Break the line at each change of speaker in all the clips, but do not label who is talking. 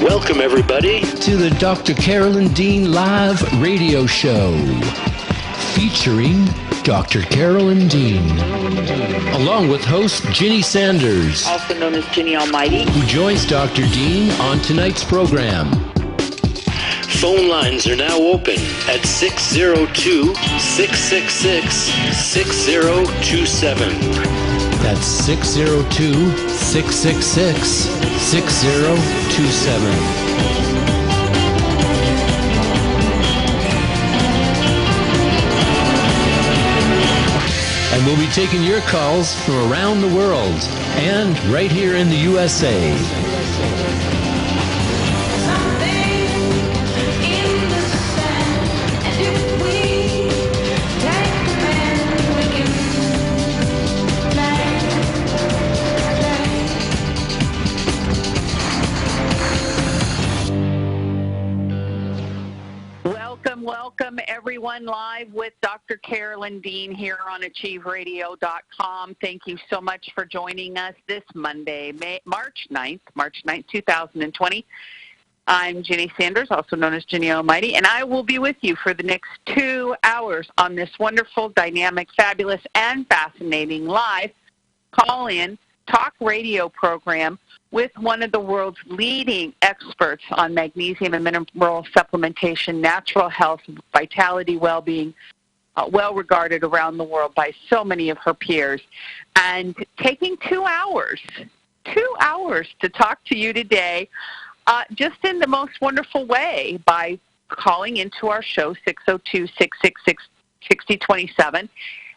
Welcome, everybody, to the Dr. Carolyn Dean Live Radio Show, featuring Dr. Carolyn Dean, along with host Ginny Sanders,
also known as Ginny Almighty,
who joins Dr. Dean on tonight's program. Phone lines are now open at 602-666-6027. That's 602-666-6027. And we'll be taking your calls from around the world and right here in the USA.
Welcome, everyone, live with Dr. Carolyn Dean here on AchieveRadio.com. Thank you so much for joining us this Monday, March 9th, 2020. I'm Ginny Sanders, also known as Ginny Almighty, and I will be with you for the next 2 hours on this wonderful, dynamic, fabulous, and fascinating live call-in talk radio program with one of the world's leading experts on magnesium and mineral supplementation, natural health, vitality, well-being, well regarded around the world by so many of her peers. And taking 2 hours to talk to you today, just in the most wonderful way by calling into our show, 602-666-6027.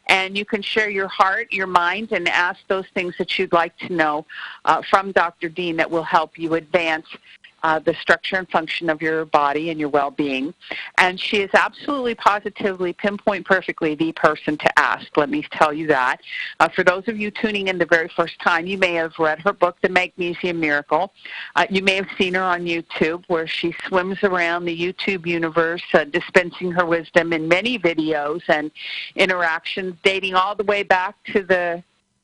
And you can share your heart, your mind, and ask those things that you'd like to know from Dr. Dean that will help you advance the structure and function of your body and your well-being. And she is absolutely, positively, pinpoint perfectly the person to ask, let me tell you that. For those of you tuning in the very first time, you may have read her book, The Magnesium Miracle. You may have seen her on YouTube where she swims around the YouTube universe, dispensing her wisdom in many videos and interactions dating all the way back to the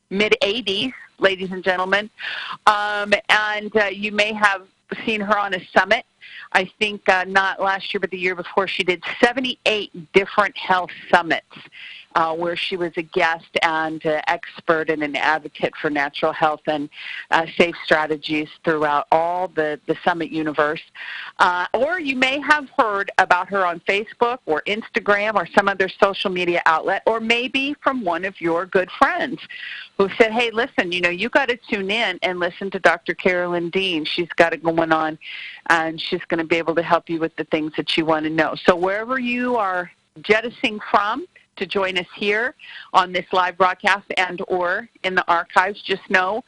mid-'80s, ladies and gentlemen. And you may have seen her on a summit. I think not last year, but the year before, she did 78 different health summits where she was a guest and expert and an advocate for natural health and safe strategies throughout all the summit universe. Or you may have heard about her on Facebook or Instagram or some other social media outlet, or maybe from one of your good friends who said, hey, listen, you got to tune in and listen to Dr. Carolyn Dean. She's got it going on, and she's going to be able to help you with the things that you want to know. So wherever you are jettisoning from to join us here on this live broadcast and or in the archives, just know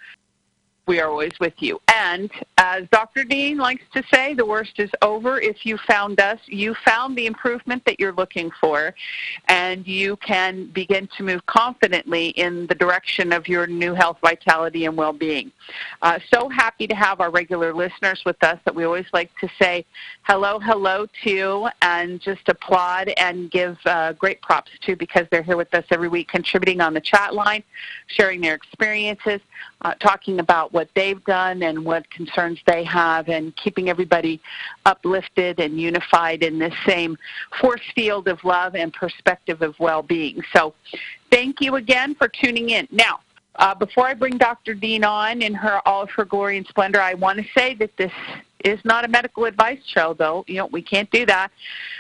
we are always with you. And as Dr. Dean likes to say, the worst is over. If you found us, you found the improvement that you're looking for, and you can begin to move confidently in the direction of your new health, vitality, and well-being. So happy to have our regular listeners with us that we always like to say hello to and just applaud and give great props to, because they're here with us every week contributing on the chat line, sharing their experiences, talking about what they've done and what concerns they have, and keeping everybody uplifted and unified in this same force field of love and perspective of well-being. So thank you again for tuning in. Now, before I bring Dr. Dean on in all of her glory and splendor, I want to say that this is not a medical advice show, though. We can't do that.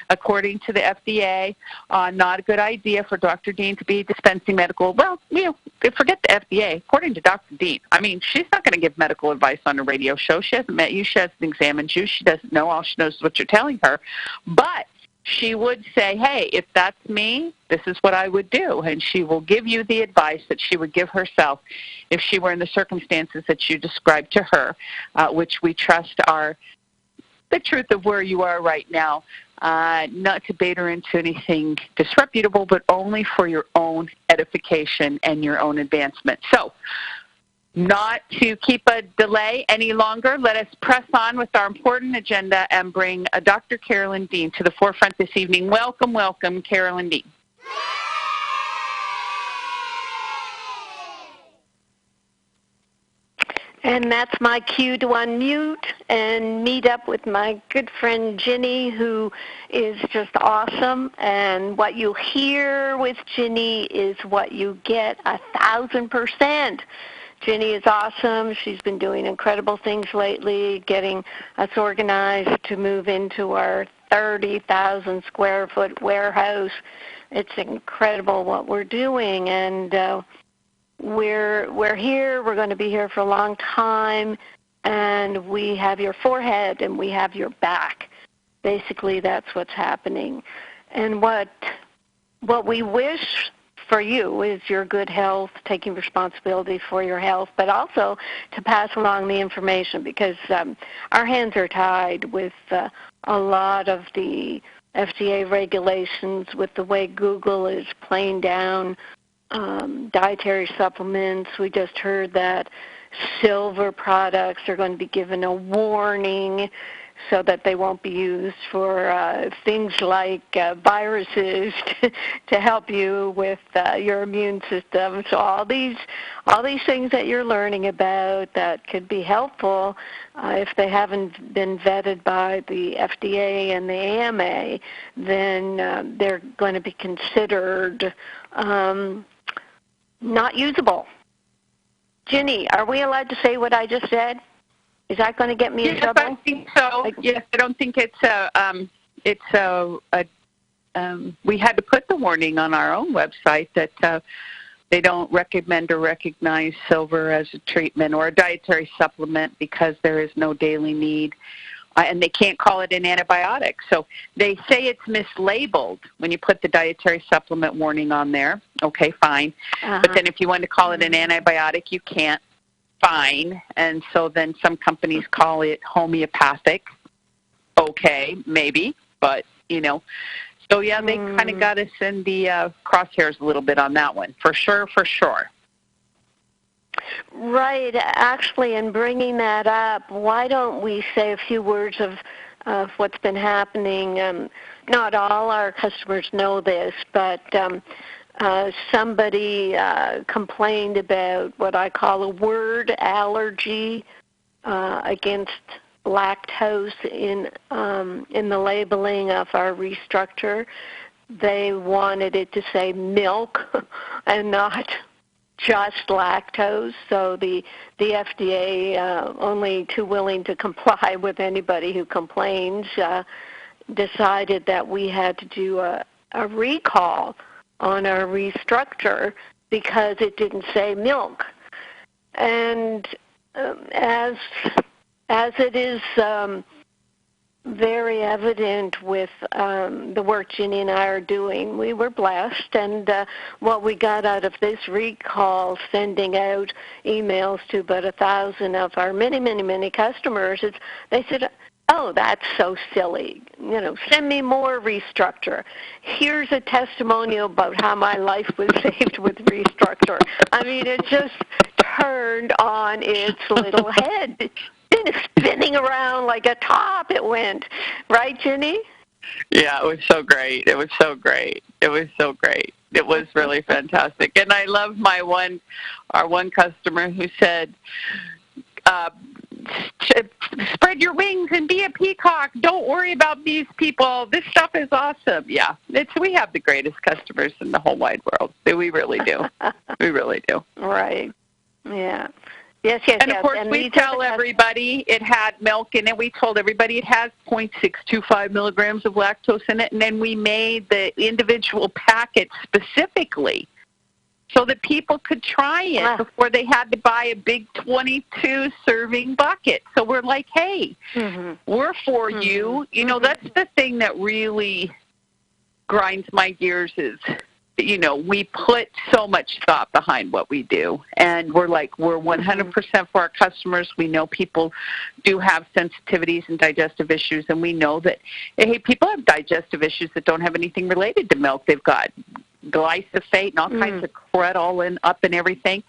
According to the FDA, not a good idea for Dr. Dean to be dispensing medical. Well, forget the FDA. According to Dr. Dean, she's not going to give medical advice on a radio show. She hasn't met you. She hasn't examined you. She doesn't know. All she knows is what you're telling her. But she would say, hey, if that's me, this is what I would do. And she will give you the advice that she would give herself if she were in the circumstances that you described to her, which we trust are the truth of where you are right now, not to bait her into anything disreputable, but only for your own edification and your own advancement. So, not to keep a delay any longer, let us press on with our important agenda and bring Dr. Carolyn Dean to the forefront this evening. Welcome, Carolyn Dean.
And that's my cue to unmute and meet up with my good friend Ginny, who is just awesome. And what you hear with Ginny is what you get 1,000%. Ginny is awesome. She's been doing incredible things lately, getting us organized to move into our 30,000 square foot warehouse. It's incredible what we're doing, and we're here. We're going to be here for a long time, and we have your forehead and we have your back. Basically, that's what's happening. And what we wish for you is your good health, taking responsibility for your health, but also to pass along the information, because our hands are tied with a lot of the FDA regulations, with the way Google is playing down dietary supplements. We just heard that silver products are going to be given a warning so that they won't be used for things like viruses to help you with your immune system. So all these things that you're learning about that could be helpful, if they haven't been vetted by the FDA and the AMA, then they're going to be considered not usable. Ginny, are we allowed to say what I just said? Is that going to get me in trouble?
Yes, I think so. Yes, I don't think we had to put the warning on our own website that they don't recommend or recognize silver as a treatment or a dietary supplement because there is no daily need. And they can't call it an antibiotic. So they say it's mislabeled when you put the dietary supplement warning on there. Okay, fine. But then if you want to call it an antibiotic, you can't. Fine. And so then some companies call it homeopathic. Okay, maybe. But, So, yeah, they kind of got us in the crosshairs a little bit on that one. For sure.
Right. Actually, in bringing that up, why don't we say a few words of what's been happening? Not all our customers know this, but somebody complained about what I call a word allergy against lactose in the labeling of our restructure. They wanted it to say milk and not just lactose, so the FDA, only too willing to comply with anybody who complains, decided that we had to do a recall on our restructure because it didn't say milk. And as it is very evident with the work Ginny and I are doing, we were blessed, and what we got out of this recall, sending out emails to about 1,000 of our many customers, is they said, oh, that's so silly. Send me more restructure. Here's a testimonial about how my life was saved with restructure. I mean, it just turned on its little head. Spinning around like a top it went. Right, Ginny?
Yeah, it was so great. It was really fantastic. And I love our one customer who said, spread your wings and be a peacock. Don't worry about these people. This stuff is awesome. Yeah, we have the greatest customers in the whole wide world. We really do. We really do.
Right. Yeah. Yes.
And, of course, we tell everybody it had milk in it. We told everybody it has 0.625 milligrams of lactose in it, and then we made the individual packet specifically so that people could try it before they had to buy a big 22-serving bucket. So we're like, hey, we're for you. That's the thing that really grinds my gears is, we put so much thought behind what we do, and we're 100% for our customers. We know people do have sensitivities and digestive issues, and we know that, hey, people have digestive issues that don't have anything related to milk. They've got glyphosate and all kinds of crud up in everything.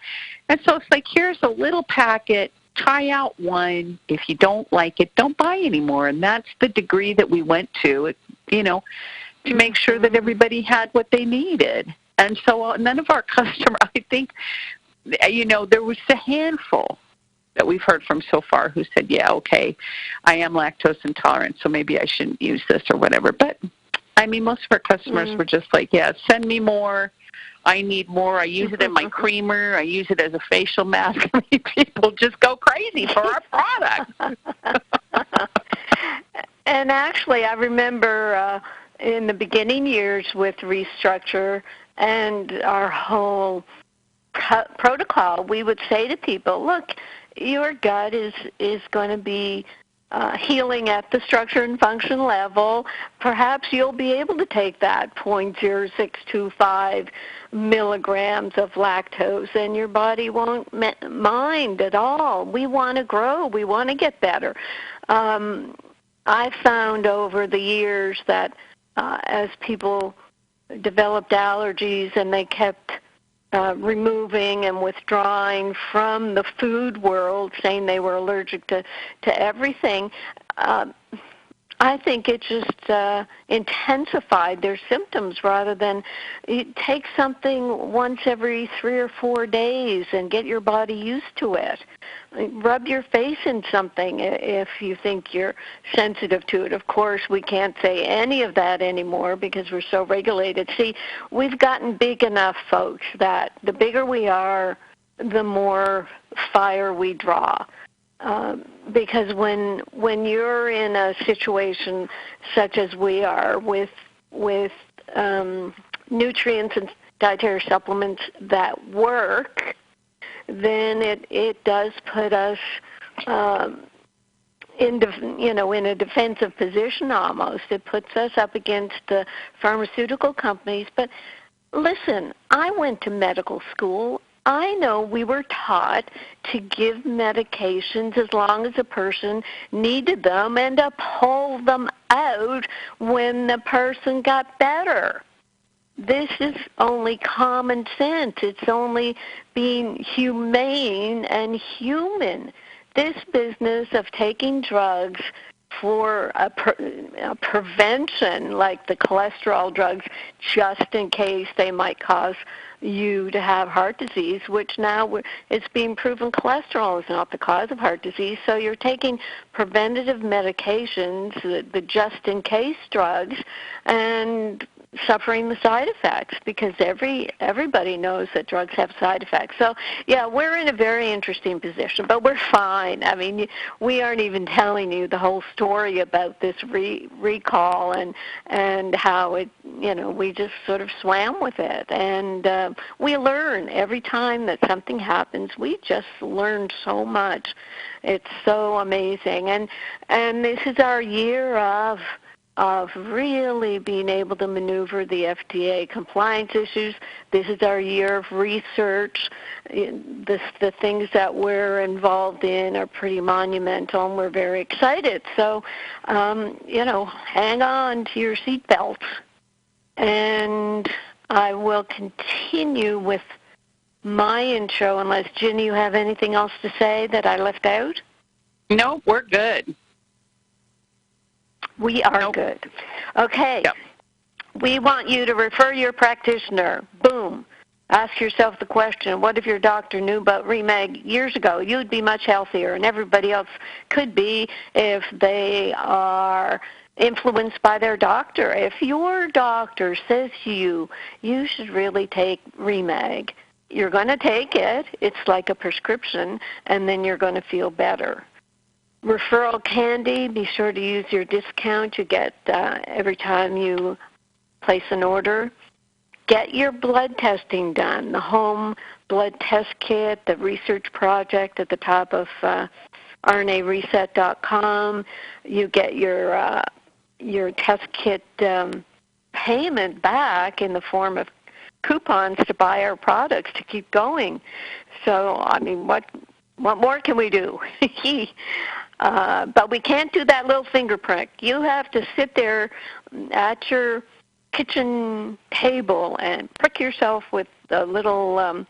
And so it's like, here's a little packet. Try out one. If you don't like it, don't buy anymore. And that's the degree that we went to, to make sure that everybody had what they needed. And so none of our customers, I think, there was a handful that we've heard from so far who said, yeah, okay, I am lactose intolerant, so maybe I shouldn't use this or whatever. But, I mean, most of our customers were just like, yeah, send me more. I need more. I use it in my creamer. I use it as a facial mask. I mean, people just go crazy for our product.
And actually, I remember in the beginning years with Restructure and our whole protocol, we would say to people, look, your gut is going to be healing at the structure and function level. Perhaps you'll be able to take that 0.0625 milligrams of lactose, and your body won't mind at all. We want to grow. We want to get better. I found over the years that as people developed allergies and they kept removing and withdrawing from the food world, saying they were allergic to everything, I think it just intensified their symptoms rather than take something once every 3 or 4 days and get your body used to it. Rub your face in something if you think you're sensitive to it. Of course, we can't say any of that anymore because we're so regulated. See, we've gotten big enough, folks, that the bigger we are, the more fire we draw. Because when you're in a situation such as we are with nutrients and dietary supplements that work, then it does put us in a defensive position almost. It puts us up against the pharmaceutical companies. But listen, I went to medical school. I know we were taught to give medications as long as a person needed them and to pull them out when the person got better. This is only common sense. It's only being humane and human. This business of taking drugs for a prevention, like the cholesterol drugs, just in case they might cause you to have heart disease, which now it's being proven cholesterol is not the cause of heart disease. So you're taking preventative medications, the just-in-case drugs, and suffering the side effects because everybody knows that drugs have side effects. So, yeah, we're in a very interesting position, but we're fine. I mean, we aren't even telling you the whole story about this recall and how it, we just sort of swam with it. And we learn every time that something happens. We just learn so much. It's so amazing. And this is our year of really being able to maneuver the FDA compliance issues. This is our year of research. The things that we're involved in are pretty monumental, and we're very excited. So, hang on to your seatbelts. And I will continue with my intro unless, Ginny, you have anything else to say that I left out?
No, we're good.
We are good. Okay. Yep. We want you to refer your practitioner. Boom. Ask yourself the question, what if your doctor knew about Remag years ago? You'd be much healthier, and everybody else could be if they are influenced by their doctor. If your doctor says to you, you should really take Remag, you're going to take it. It's like a prescription, and then you're going to feel better. Referral candy, be sure to use your discount you get every time you place an order. Get your blood testing done. The home blood test kit, the research project at the top of RNAreset.com. You get your test kit payment back in the form of coupons to buy our products to keep going. So, I mean, what more can we do? But we can't do that little finger prick. You have to sit there at your kitchen table and prick yourself with a little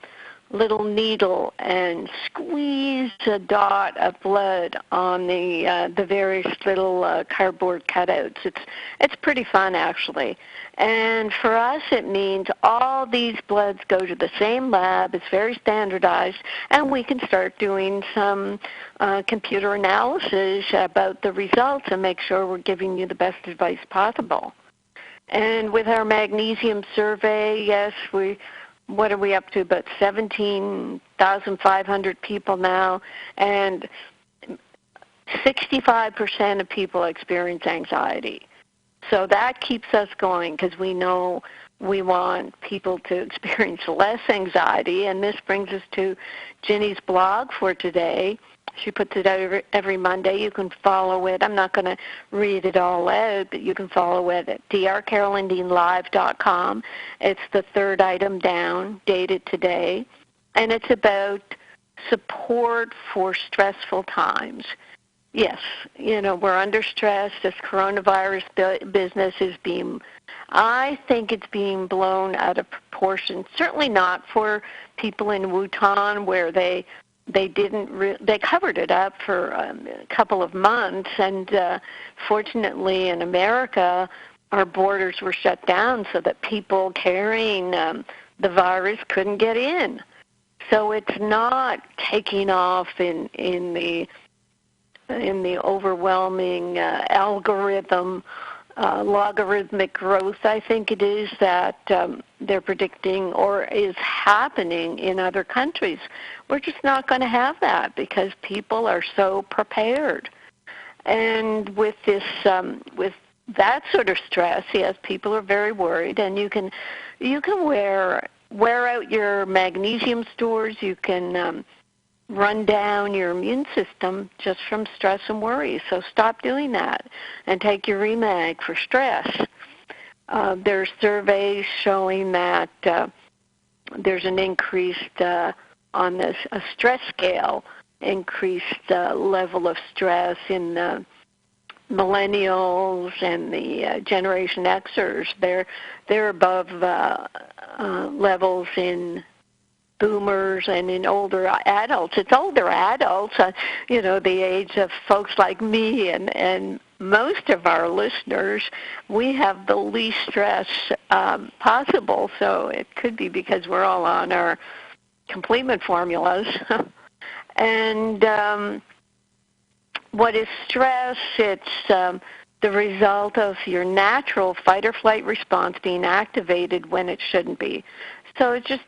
little needle and squeeze a dot of blood on the various little cardboard cutouts. It's pretty fun, actually. And for us, it means all these bloods go to the same lab. It's very standardized, and we can start doing some computer analysis about the results and make sure we're giving you the best advice possible. And with our magnesium survey, yes, what are we up to? About 17,500 people now, and 65% of people experience anxiety. So that keeps us going because we know we want people to experience less anxiety, and this brings us to Ginny's blog for today. She puts it out every Monday. You can follow it. I'm not going to read it all out, but you can follow it at drcarolyndeanlive.com. It's the third item down, dated today, and it's about support for stressful times. Yes, we're under stress. This coronavirus business is I think it's being blown out of proportion. Certainly not for people in Wuhan where they covered it up for a couple of months, and fortunately in America, our borders were shut down so that people carrying the virus couldn't get in. So it's not taking off in the overwhelming logarithmic growth. I think it is that they're predicting or is happening in other countries. We're just not going to have that because people are so prepared. And with this, with that sort of stress, yes, people are very worried, and you can wear out your magnesium stores. You can run down your immune system just from stress and worry. So stop doing that and take your Remag for stress. There's surveys showing that there's an increased, on a stress scale, increased level of stress in the millennials and the Generation Xers. They're above levels in boomers and in older adults. It's older adults, the age of folks like me and most of our listeners. We have the least stress possible, so it could be because we're all on our complement formulas. And what is stress? It's the result of your natural fight or flight response being activated when it shouldn't be. So it's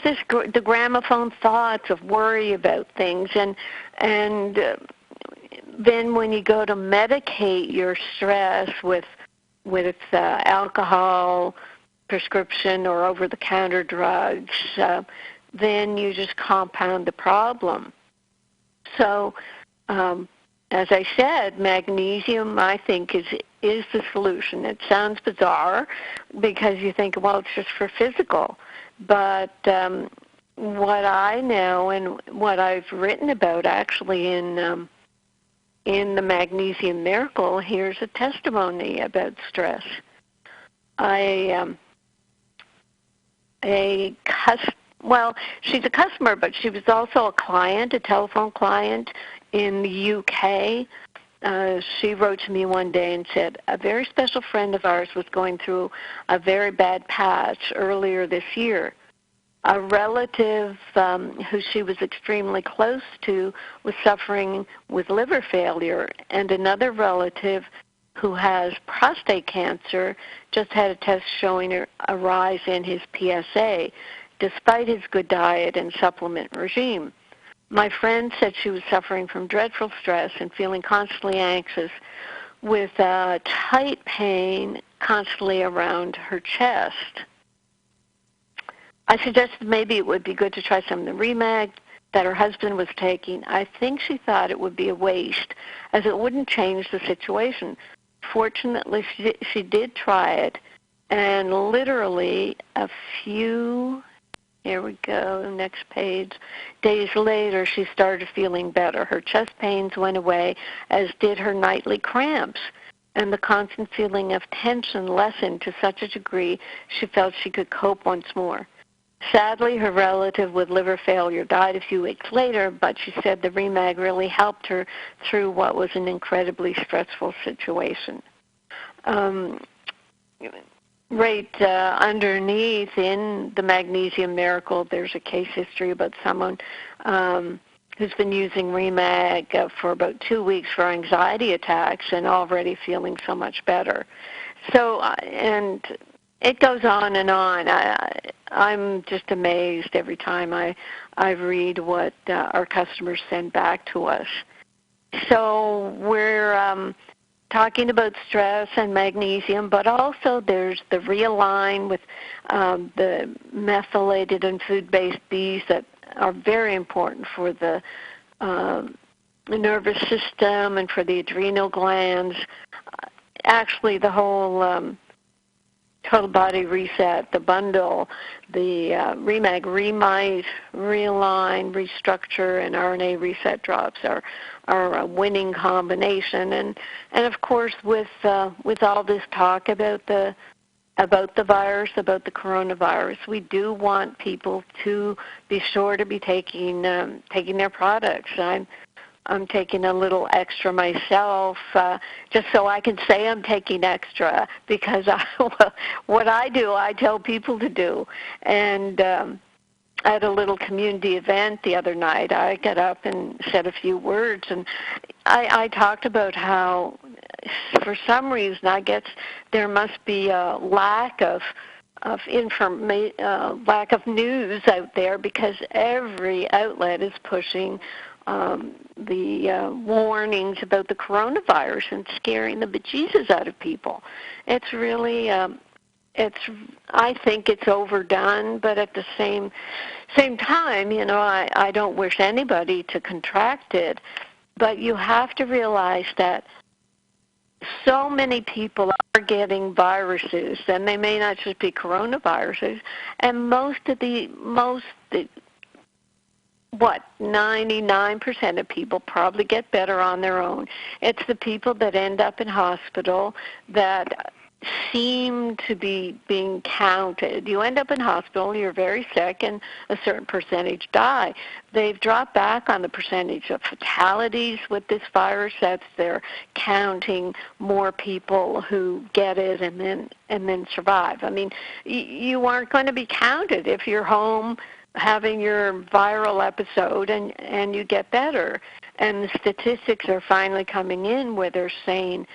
the gramophone thoughts of worry about things, and then when you go to medicate your stress with alcohol, prescription, or over-the-counter drugs, then you just compound the problem. So, as I said, magnesium, I think, is the solution. It sounds bizarre because you think, well, it's just for physical. But what I know and what I've written about actually in the Magnesium Miracle, here's a testimony about stress. She's a customer, but she was also a client, a telephone client in the UK. She wrote to me one day and said, a very special friend of ours was going through a very bad patch earlier this year. A relative who she was extremely close to was suffering with liver failure, and another relative who has prostate cancer just had a test showing a rise in his PSA, despite his good diet and supplement regime. My friend said she was suffering from dreadful stress and feeling constantly anxious with tight pain constantly around her chest. I suggested maybe it would be good to try some of the Remag that her husband was taking. I think she thought it would be a waste, as it wouldn't change the situation. Fortunately, she did try it, and literally a few, here we go, next page, days later, she started feeling better. Her chest pains went away, as did her nightly cramps, and the constant feeling of tension lessened to such a degree she felt she could cope once more. Sadly, her relative with liver failure died a few weeks later, but she said the Remag really helped her through what was an incredibly stressful situation. Underneath in the Magnesium Miracle, there's a case history about someone who's been using Remag for about 2 weeks for anxiety attacks and already feeling so much better. So, and it goes on and on. I'm just amazed every time I read what our customers send back to us. So we're talking about stress and magnesium, but also there's the Realign with the methylated and food-based Bs that are very important for the nervous system and for the adrenal glands. Actually, the whole Total Body Reset, the bundle, the Remag, Remite, Realign, Restructure, and RNA Reset drops are a winning combination. And of course, with all this talk about the virus, about the coronavirus, we do want people to be sure to be taking their products. I'm taking a little extra myself, just so I can say I'm taking extra, because what I do, I tell people to do. And at a little community event the other night, I got up and said a few words, and I talked about how, for some reason, I guess there must be a lack of lack of news out there, because every outlet is pushing the warnings about the coronavirus and scaring the bejesus out of people. It's really, I think it's overdone, but at the same time, I don't wish anybody to contract it, but you have to realize that so many people are getting viruses, and they may not just be coronaviruses, and most 99% of people probably get better on their own. It's the people that end up in hospital that seem to be being counted. You end up in hospital, you're very sick, and a certain percentage die. They've dropped back on the percentage of fatalities with this virus. They're counting more people who get it and then survive. I mean, you aren't going to be counted if you're home having your viral episode and you get better. And the statistics are finally coming in where they're saying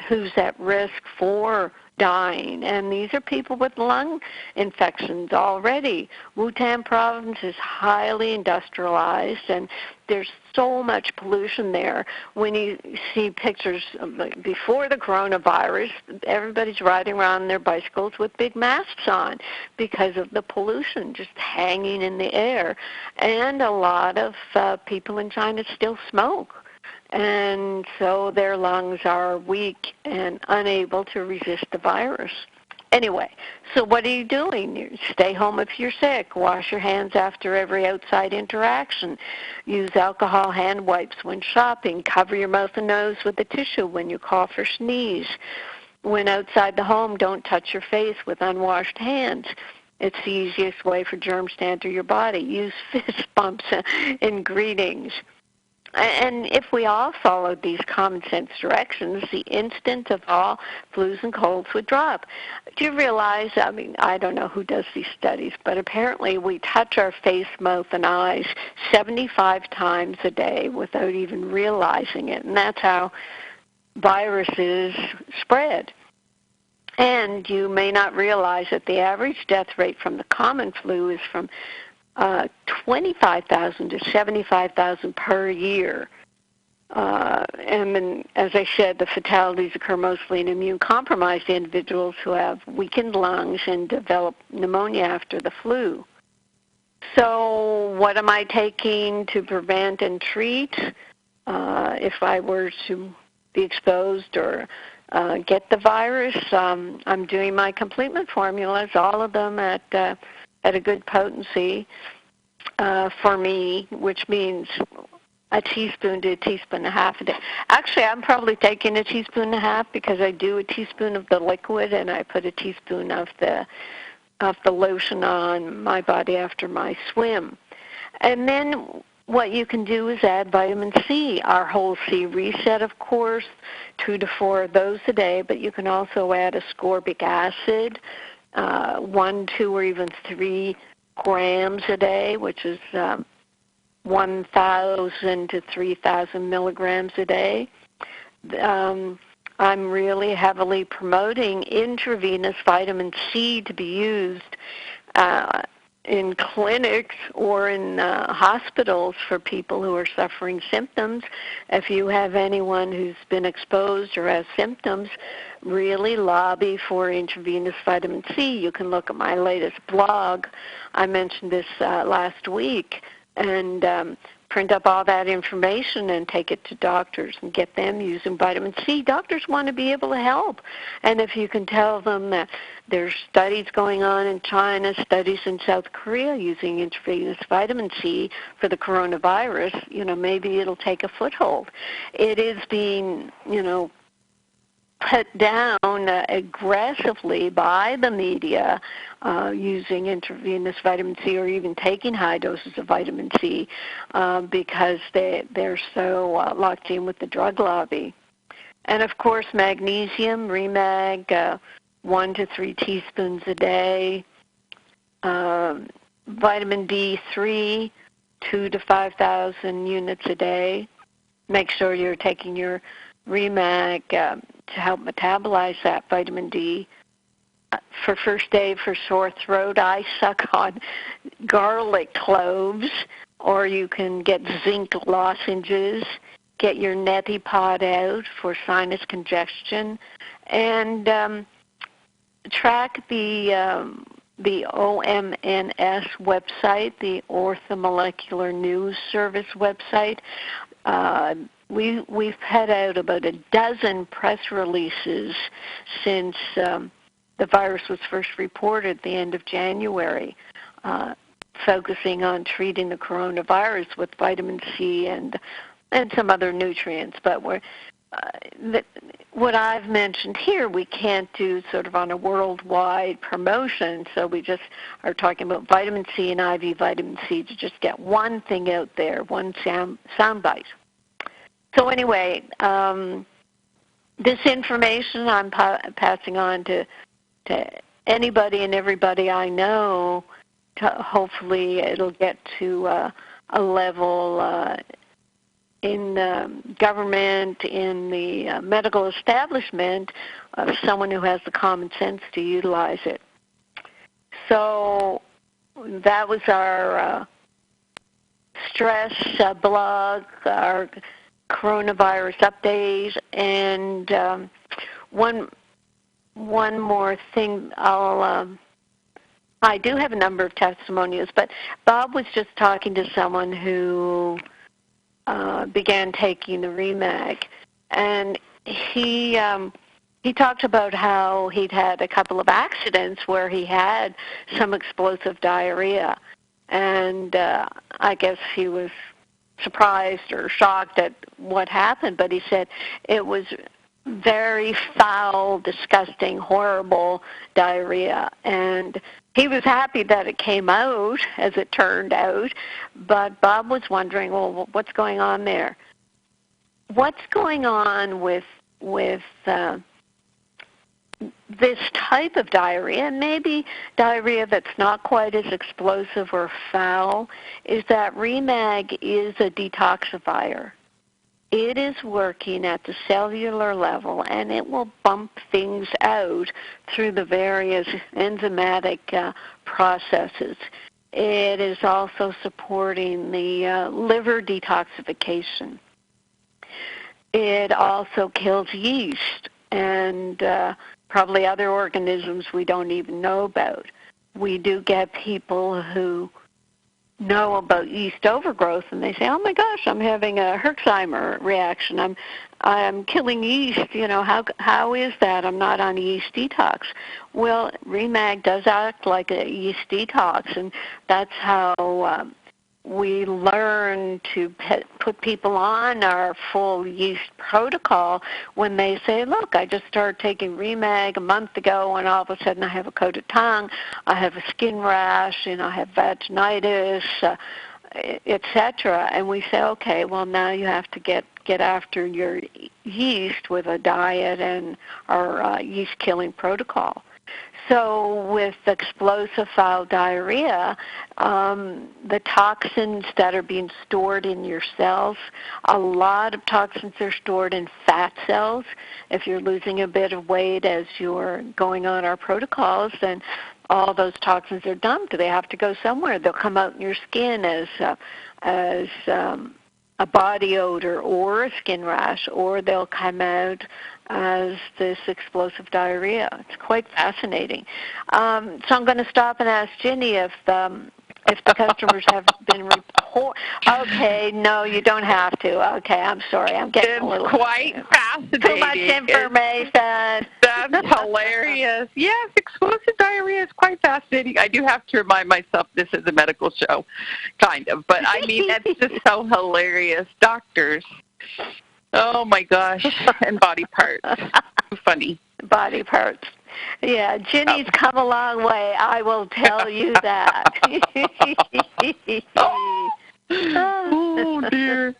who's at risk for dying. And these are people with lung infections already. Wuhan province is highly industrialized, and there's so much pollution there. When you see pictures before the coronavirus, everybody's riding around their bicycles with big masks on because of the pollution just hanging in the air. And a lot of people in China still smoke. And so their lungs are weak and unable to resist the virus. Anyway, so what are you doing? You stay home if you're sick. Wash your hands after every outside interaction. Use alcohol hand wipes when shopping. Cover your mouth and nose with a tissue when you cough or sneeze. When outside the home, don't touch your face with unwashed hands. It's the easiest way for germs to enter your body. Use fist bumps in greetings. And if we all followed these common sense directions, the incidence of all flus and colds would drop. Do you realize, I mean, I don't know who does these studies, but apparently we touch our face, mouth, and eyes 75 times a day without even realizing it. And that's how viruses spread. And you may not realize that the average death rate from the common flu is from 25,000 to 75,000 per year. And then, as I said, the fatalities occur mostly in immune-compromised individuals who have weakened lungs and develop pneumonia after the flu. So what am I taking to prevent and treat if I were to be exposed or get the virus? I'm doing my complement formulas, all of them at a good potency for me, which means a teaspoon to a teaspoon and a half a day. Actually, I'm probably taking a teaspoon and a half because I do a teaspoon of the liquid and I put a teaspoon of the of the lotion on my body after my swim. And then what you can do is add vitamin C, our whole C reset, of course, 2 to 4 of those a day, but you can also add ascorbic acid, 1, 2, or even 3 grams a day, which is 1,000 to 3,000 milligrams a day. I'm really heavily promoting intravenous vitamin C to be used in clinics or in hospitals for people who are suffering symptoms. If you have anyone who's been exposed or has symptoms, really lobby for intravenous vitamin C. You can look at my latest blog. I mentioned this last week, and print up all that information and take it to doctors and get them using vitamin C. Doctors want to be able to help. And if you can tell them that there's studies going on in China, studies in South Korea using intravenous vitamin C for the coronavirus, maybe it'll take a foothold. It is being, put down aggressively by the media using intravenous vitamin C or even taking high doses of vitamin C because they're so locked in with the drug lobby. And, of course, magnesium, Remag, 1 to 3 teaspoons a day. Vitamin D3, 2 to 5,000 units a day. Make sure you're taking your Remag to help metabolize that vitamin D. For first aid for sore throat, I suck on garlic cloves, or you can get zinc lozenges. Get your neti pot out for sinus congestion, and track the OMNS website, the Orthomolecular News Service website. We've had out about a dozen press releases since the virus was first reported at the end of January, focusing on treating the coronavirus with vitamin C and some other nutrients. But what I've mentioned here, we can't do sort of on a worldwide promotion, so we just are talking about vitamin C and IV vitamin C to just get one thing out there, one soundbite. So anyway, this information I'm passing on to anybody and everybody I know. Hopefully it'll get to a level in the government, in the medical establishment, of someone who has the common sense to utilize it. So that was our stress blog, our coronavirus update, and one more thing. I do have a number of testimonials, but Bob was just talking to someone who began taking the Remag, and he talked about how he'd had a couple of accidents where he had some explosive diarrhea, and I guess he was surprised or shocked at what happened, but he said it was very foul, disgusting, horrible diarrhea, and he was happy that it came out, as it turned out, but Bob was wondering, well, what's going on there? What's going on with this type of diarrhea, and maybe diarrhea that's not quite as explosive or foul, is that Remag is a detoxifier. It is working at the cellular level, and it will bump things out through the various enzymatic processes. It is also supporting the liver detoxification. It also kills yeast and probably other organisms we don't even know about. We do get people who know about yeast overgrowth, and they say, "Oh my gosh, I'm having a Herxheimer reaction. I'm killing yeast. How is that? I'm not on a yeast detox." Well, Remag does act like a yeast detox, and that's how we learn to put people on our full yeast protocol when they say, look, I just started taking Remag a month ago, and all of a sudden I have a coated tongue, I have a skin rash, I have vaginitis, etc. And we say, okay, well, now you have to get after your yeast with a diet and our yeast-killing protocol. So with explosive bowel diarrhea, the toxins that are being stored in your cells, a lot of toxins are stored in fat cells. If you're losing a bit of weight as you're going on our protocols, then all those toxins are dumped. They have to go somewhere. They'll come out in your skin as a body odor or a skin rash, or they'll come out as this explosive diarrhea. It's quite fascinating. So I'm going to stop and ask Ginny if the customers have been Okay, no, you don't have to. Okay, I'm sorry. I'm getting a little...
It's quite fascinating.
Too much information.
That's hilarious. Yes, explosive diarrhea is quite fascinating. I do have to remind myself this is a medical show, kind of. But, I mean, that's just so hilarious. Doctors. Oh, my gosh. And body parts. Funny.
Body parts. Yeah, Ginny's come a long way. I will tell you that.
Oh, dear.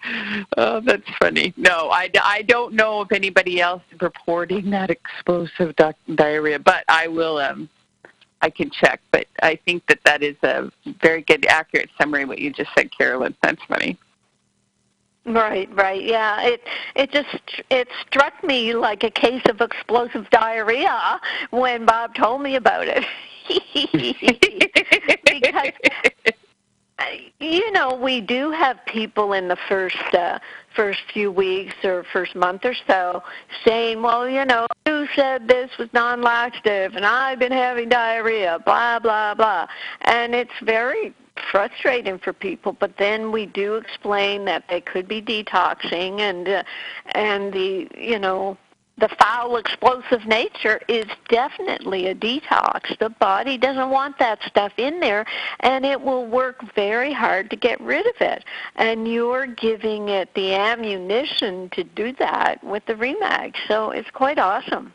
Oh, that's funny. No, I don't know if anybody else is reporting that explosive diarrhea, but I will, I can check. But I think that is a very good, accurate summary of what you just said, Carolyn. That's funny.
Right, yeah. It struck me like a case of explosive diarrhea when Bob told me about it. Because we do have people in the first few weeks or first month or so saying, well, you said this was non-laxative and I've been having diarrhea, blah, blah, blah. And it's very frustrating for people, but then we do explain that they could be detoxing and the foul explosive nature is definitely a detox. The body doesn't want that stuff in there, and it will work very hard to get rid of it. And you're giving it the ammunition to do that with the Remag. So it's quite awesome.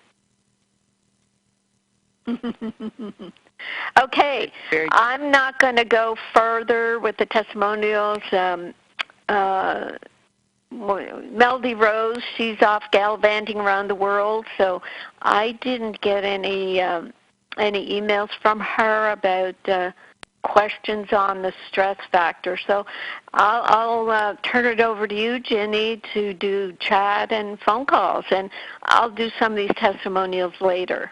Okay, I'm not going to go further with the testimonials. Melody Rose, she's off gallivanting around the world, so I didn't get any emails from her about questions on the stress factor. So I'll turn it over to you, Ginny, to do chat and phone calls, and I'll do some of these testimonials later.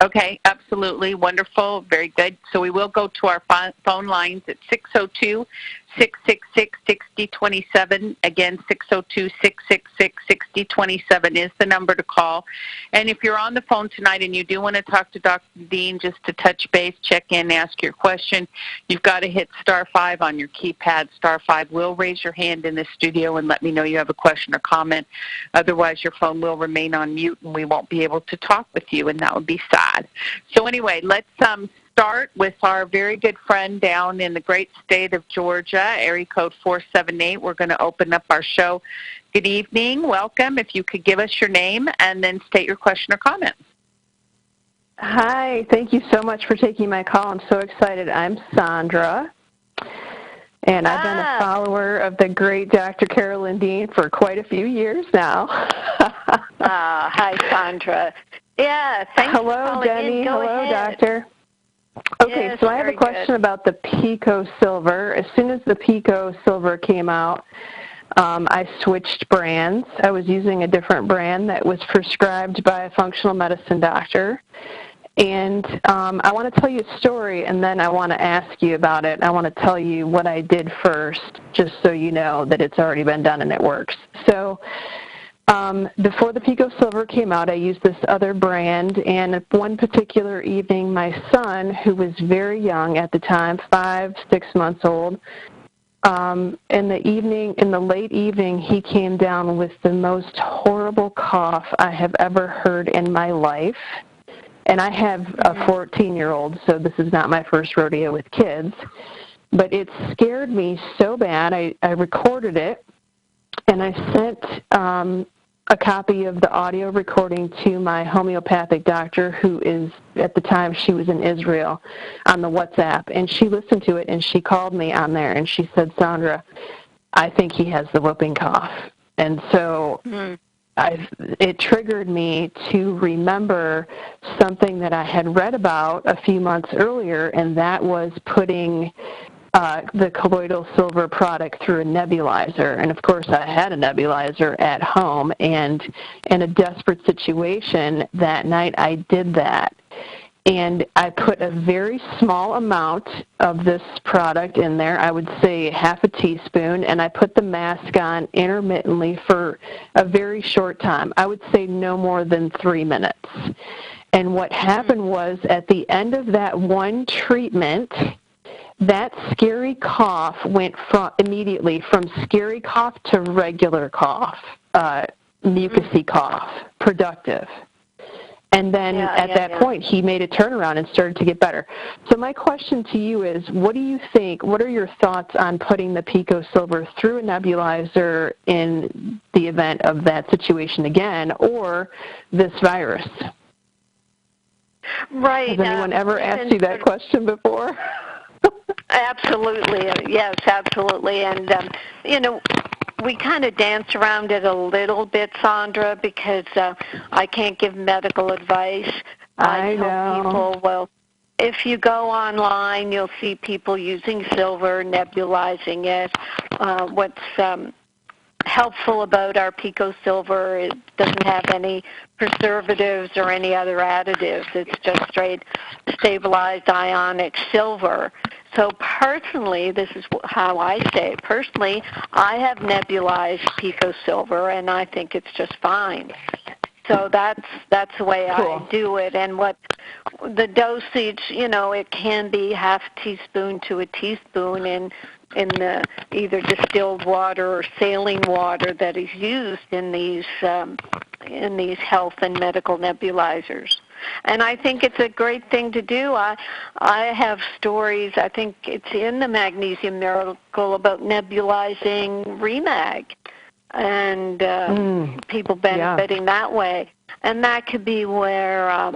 Okay, absolutely. Wonderful. Very good. So we will go to our phone lines at 602-666-6027. Again, 602-666-6027 is the number to call. And if you're on the phone tonight and you do want to talk to Dr. Dean just to touch base, check in, ask your question, you've got to hit *5 on your keypad. *5 will raise your hand in the studio and let me know you have a question or comment. Otherwise, your phone will remain on mute and we won't be able to talk with you, and that would be sad. So anyway, let's start with our very good friend down in the great state of Georgia, area code 478. We're going to open up our show. Good evening. Welcome. If you could give us your name and then state your question or comment.
Hi. Thank you so much for taking my call. I'm so excited. I'm Sandra, and I've been a follower of the great Dr. Carolyn Dean for quite a few years now.
Hi, Sandra. Yeah, thanks for calling
Denny.
in. Go
Hello,
ahead.
Doctor. Okay,
yes,
so I have a question about the Pico Silver. As soon as the Pico Silver came out, I switched brands. I was using a different brand that was prescribed by a functional medicine doctor. And I want to tell you a story, and then I want to ask you about it. I want to tell you what I did first, just so you know that it's already been done and it works. So before the Pico Silver came out, I used this other brand, and one particular evening, my son, who was very young at the time, 5, 6 months old, in the late evening, he came down with the most horrible cough I have ever heard in my life. And I have a 14-year-old, so this is not my first rodeo with kids. But it scared me so bad, I recorded it, and I sent a copy of the audio recording to my homeopathic doctor, who is, at the time, she was in Israel, on the WhatsApp. And she listened to it, and she called me on there, and she said, Sandra, I think he has the whooping cough. And so it triggered me to remember something that I had read about a few months earlier, and that was putting the colloidal silver product through a nebulizer. And, of course, I had a nebulizer at home, and in a desperate situation that night I did that. And I put a very small amount of this product in there, I would say half a teaspoon, and I put the mask on intermittently for a very short time. I would say no more than 3 minutes. And what happened was, at the end of that one treatment, that scary cough went immediately from scary cough to regular cough, mucusy cough, productive. And then at that point, he made a turnaround and started to get better. So my question to you is, what do you think, what are your thoughts on putting the Pico Silver through a nebulizer in the event of that situation again, or this virus?
Right.
Has anyone ever asked you that question before?
Absolutely. Yes, absolutely. And, we kind of dance around it a little bit, Sandra, because I can't give medical advice. I tell people, well, if you go online, you'll see people using silver, nebulizing it. What's helpful about our Pico Silver, it doesn't have any preservatives or any other additives. It's just straight stabilized ionic silver. So personally, this is how I say it. Personally, I have nebulized Pico Silver, and I think it's just fine. So that's the way I do it. And what the dosage, it can be half teaspoon to a teaspoon in the either distilled water or saline water that is used in these health and medical nebulizers. And I think it's a great thing to do. I have stories, I think it's in the Magnesium Miracle, about nebulizing Remag and people benefiting that way. And that could be where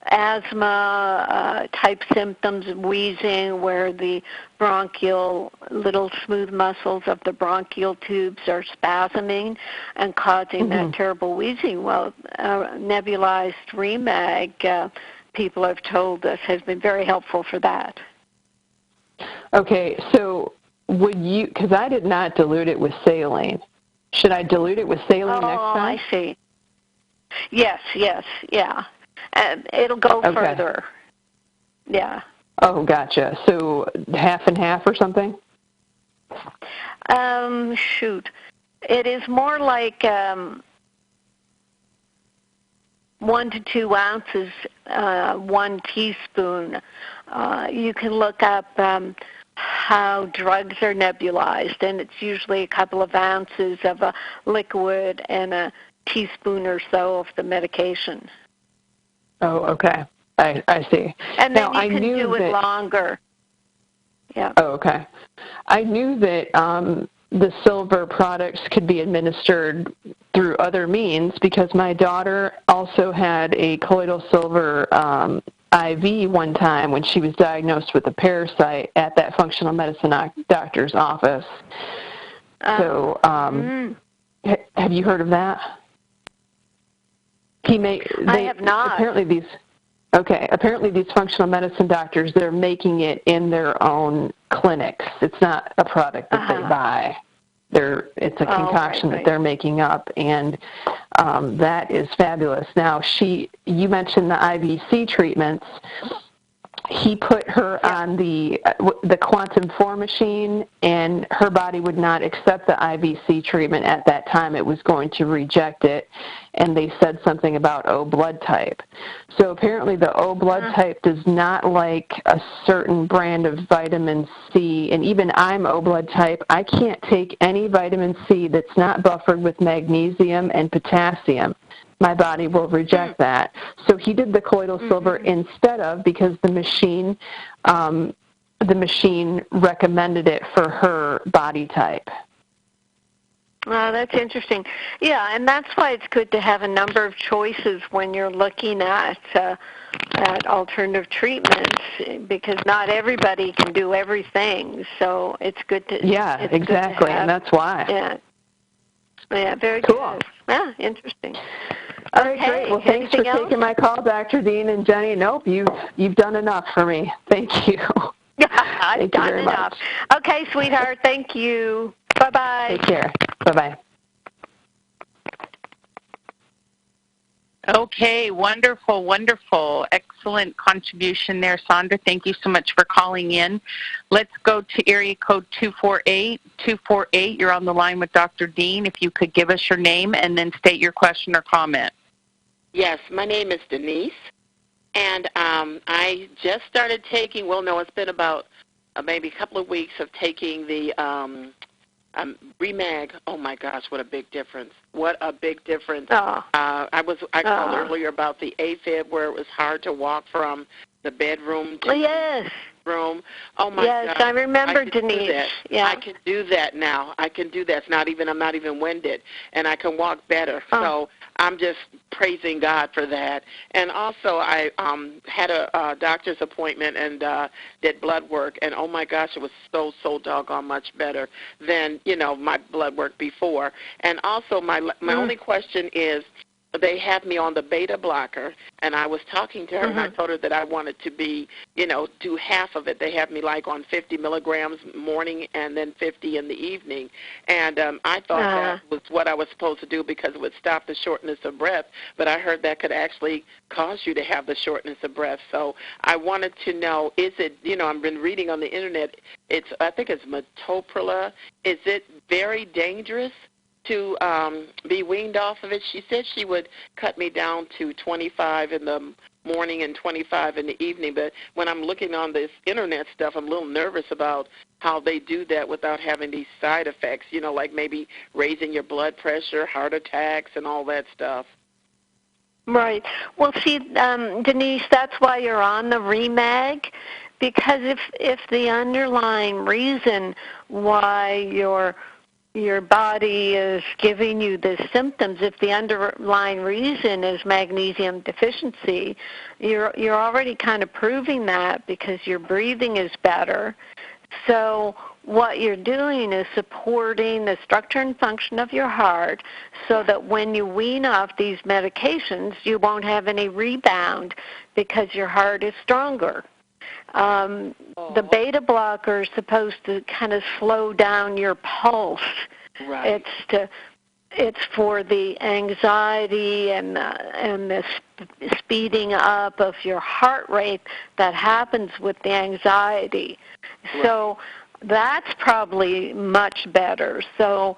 asthma type symptoms, wheezing, where the little smooth muscles of the bronchial tubes are spasming and causing that terrible wheezing. Well, nebulized Remag, people have told us, has been very helpful for that.
Okay, so would you, because I did not dilute it with saline. Should I dilute it with saline next time?
Oh, I see. Yes, yeah. It'll go further. Yeah.
Oh, gotcha. So half and half or something?
It is more like 1 to 2 ounces, 1 teaspoon. You can look up how drugs are nebulized, and it's usually a couple of ounces of a liquid and a teaspoon or so of the medication.
Oh, okay. I see.
And then you can do it longer. Yeah.
Oh, okay. I knew that the silver products could be administered through other means because my daughter also had a colloidal silver IV one time when she was diagnosed with a parasite at that functional medicine doctor's office. So have you heard of that?
I have not.
Apparently these functional medicine doctors, they're making it in their own clinics. It's not a product that they buy. It's a concoction that they're making up, and that is fabulous. Now, you mentioned the IVC treatments. He put her on the Quantum 4 machine, and her body would not accept the IVC treatment at that time. It was going to reject it, and they said something about O blood type. So apparently the O blood type does not like a certain brand of vitamin C, and even I'm O blood type. I can't take any vitamin C that's not buffered with magnesium and potassium. My body will reject that. So he did the colloidal silver instead of, because the machine the machine recommended it for her body type.
Oh, that's interesting. Yeah, and that's why it's good to have a number of choices when you're looking at alternative treatments, because not everybody can do everything. So it's good to
exactly, and that's why.
Yeah, very
cool.
Good. Yeah, interesting.
All right, great. Well, thanks for taking my call, Dr. Dean and Jenny. Nope, you've done enough for me. Thank you.
I've done enough. Okay, sweetheart. Thank you. Bye-bye.
Take care. Bye-bye.
Okay, wonderful, wonderful. Excellent contribution there, Sandra. Thank you so much for calling in. Let's go to area code 248. 248, you're on the line with Dr. Dean. If you could give us your name and then state your question or comment.
Yes, my name is Denise, and I just started taking, it's been about maybe a couple of weeks of taking the Remag. Oh my gosh, what a big difference! What a big difference! I called earlier about the AFib, where it was hard to walk from the bedroom to the room. Oh my God!
Yes, I remember, Denise. Yeah,
I can do that now. I can do that. I'm not even winded, and I can walk better. So I'm just praising God for that. And also, I had a doctor's appointment and did blood work, and oh my gosh, it was so doggone much better than my blood work before. And also, my only question is, they have me on the beta blocker, and I was talking to her, and I told her that I wanted to be, do half of it. They have me like on 50 milligrams morning and then 50 in the evening. And I thought that was what I was supposed to do because it would stop the shortness of breath, but I heard that could actually cause you to have the shortness of breath. So I wanted to know, is it, I've been reading on the Internet, I think it's metoprolol. Is it very dangerous to be weaned off of it? She said she would cut me down to 25 in the morning and 25 in the evening, but when I'm looking on this Internet stuff, I'm a little nervous about how they do that without having these side effects, like maybe raising your blood pressure, heart attacks, and all that stuff.
Right. Well, see, Denise, that's why you're on the Remag, because if the underlying reason why your body is giving you the symptoms, if the underlying reason is magnesium deficiency, you're already kind of proving that because your breathing is better. So what you're doing is supporting the structure and function of your heart so that when you wean off these medications, you won't have any rebound because your heart is stronger. The beta blocker is supposed to kind of slow down your pulse.
Right.
It's for the anxiety and the speeding up of your heart rate that happens with the anxiety. Right. So that's probably much better. So,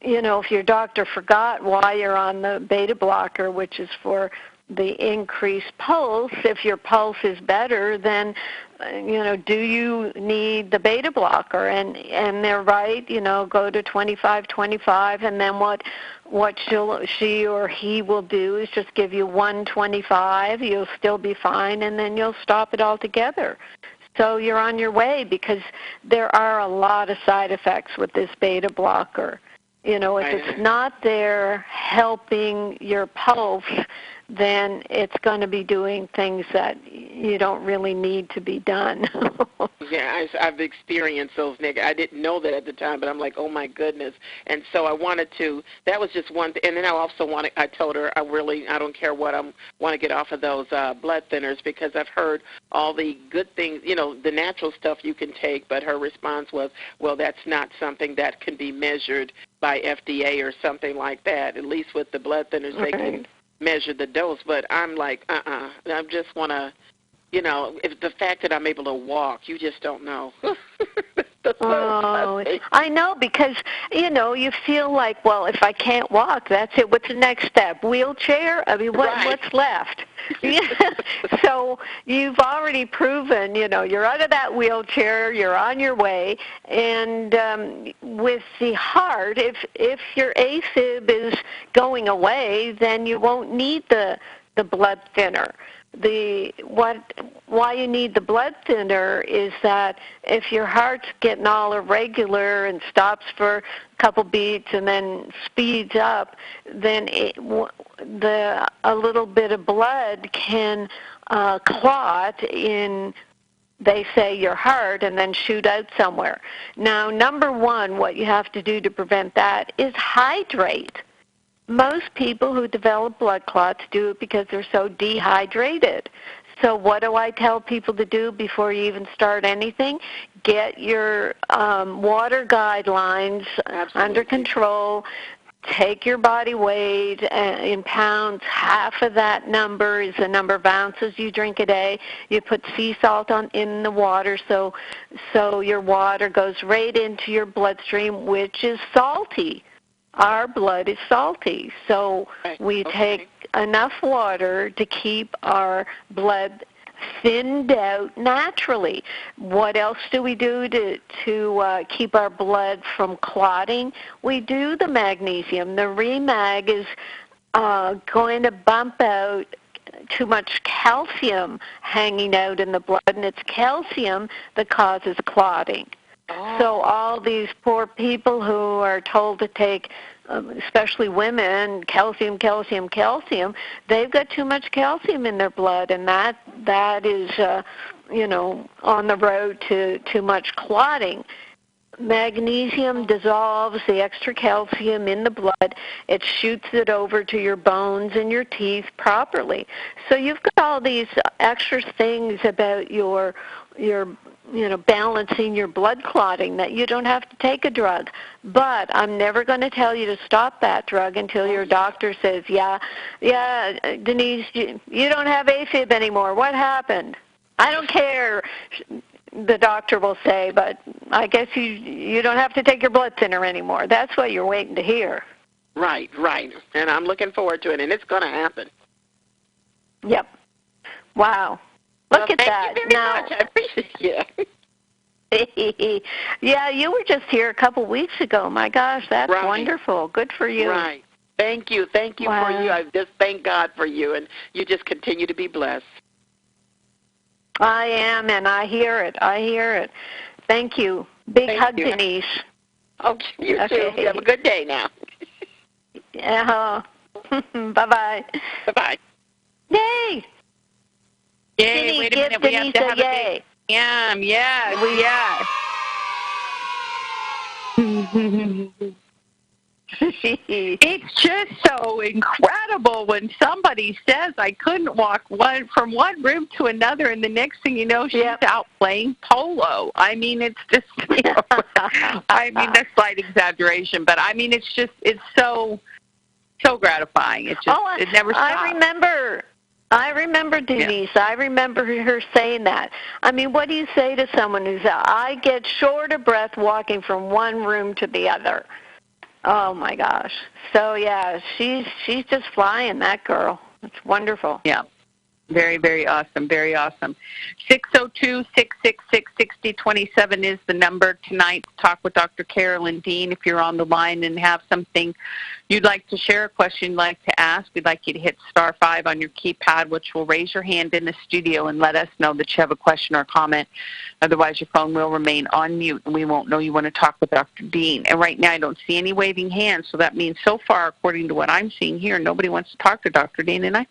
if your doctor forgot why you're on the beta blocker, which is for the increased pulse, if your pulse is better, then, do you need the beta blocker? And they're right, go to 25, and then what she or he will do is just give you 125, you'll still be fine, and then you'll stop it altogether. So you're on your way, because there are a lot of side effects with this beta blocker. If it's not there helping your pulse, then it's going to be doing things that you don't really need to be done.
Yeah, I've experienced those negative. I didn't know that at the time, but I'm like, oh my goodness. And so I wanted to. That was just one thing. And then I also I told her I don't care what I want to get off of those blood thinners, because I've heard all the good things, the natural stuff you can take. But her response was, well, that's not something that can be measured by FDA or something like that. At least with the blood thinners, they can measure the dose. But I'm like, I just want to. If the fact that I'm able to walk, you just don't know.
I know, because, you feel like, well, if I can't walk, that's it. What's the next step? Wheelchair? I mean, what's left? So you've already proven, you're out of that wheelchair, you're on your way. And with the heart, if your AFib is going away, then you won't need the blood thinner. why you need the blood thinner is that if your heart's getting all irregular and stops for a couple beats and then speeds up, then a little bit of blood can clot in, they say, your heart and then shoot out somewhere. Now, number one, what you have to do to prevent that is hydrate. Most people who develop blood clots do it because they're so dehydrated. So what do I tell people to do before you even start anything? Get your water guidelines under control. Take your body weight in pounds. Half of that number is the number of ounces you drink a day. You put sea salt in the water so your water goes right into your bloodstream, which is salty. Our blood is salty, so we take enough water to keep our blood thinned out naturally. What else do we do to keep our blood from clotting? We do the magnesium. The Remag is going to bump out too much calcium hanging out in the blood, and it's calcium that causes clotting. So all these poor people who are told to take, especially women, calcium, they've got too much calcium in their blood, and that is, on the road to too much clotting. Magnesium dissolves the extra calcium in the blood. It shoots it over to your bones and your teeth properly. So you've got all these extra things about your balancing your blood clotting that you don't have to take a drug. But I'm never going to tell you to stop that drug until your doctor says, yeah, Denise, you don't have AFib anymore. What happened? I don't care, the doctor will say, but I guess you don't have to take your blood thinner anymore. That's what you're waiting to hear.
Right. And I'm looking forward to it, and it's going to happen.
Yep. Wow. Look at that.
Thank you very much. I appreciate
it. Yeah, you were just here a couple weeks ago. My gosh, that's wonderful. Good for you.
Right. Thank you. Thank you for you. I just thank God for you, and you just continue to be blessed.
I am, and I hear it. Thank you. Big hug, Denise.
Okay, you too. You have a good day now.
Bye-bye.
Bye-bye.
Yay!
Yay, wait a minute. We have to have
yay.
a big yes. It's just so incredible when somebody says I couldn't walk from one room to another, and the next thing you know, she's out playing polo. I mean, it's just, I mean, that's slight exaggeration, but I mean, it's so gratifying. It just, it never stops.
I remember, Denise. Yeah. I remember her saying that. I mean, what do you say to someone who's I get short of breath walking from one room to the other? Oh, my gosh. So, yeah, she's just flying, that girl. It's wonderful.
Yeah. Very, very awesome. Very awesome. 602-666-6027 is the number tonight to talk with Dr. Carolyn Dean. If you're on the line and have something you'd like to share, a question you'd like to ask, we'd like you to hit star 5 on your keypad, which will raise your hand in the studio and let us know that you have a question or comment. Otherwise, your phone will remain on mute, and we won't know you want to talk with Dr. Dean. And right now, I don't see any waving hands, so that means so far, according to what I'm seeing here, nobody wants to talk to Dr. Dean, and I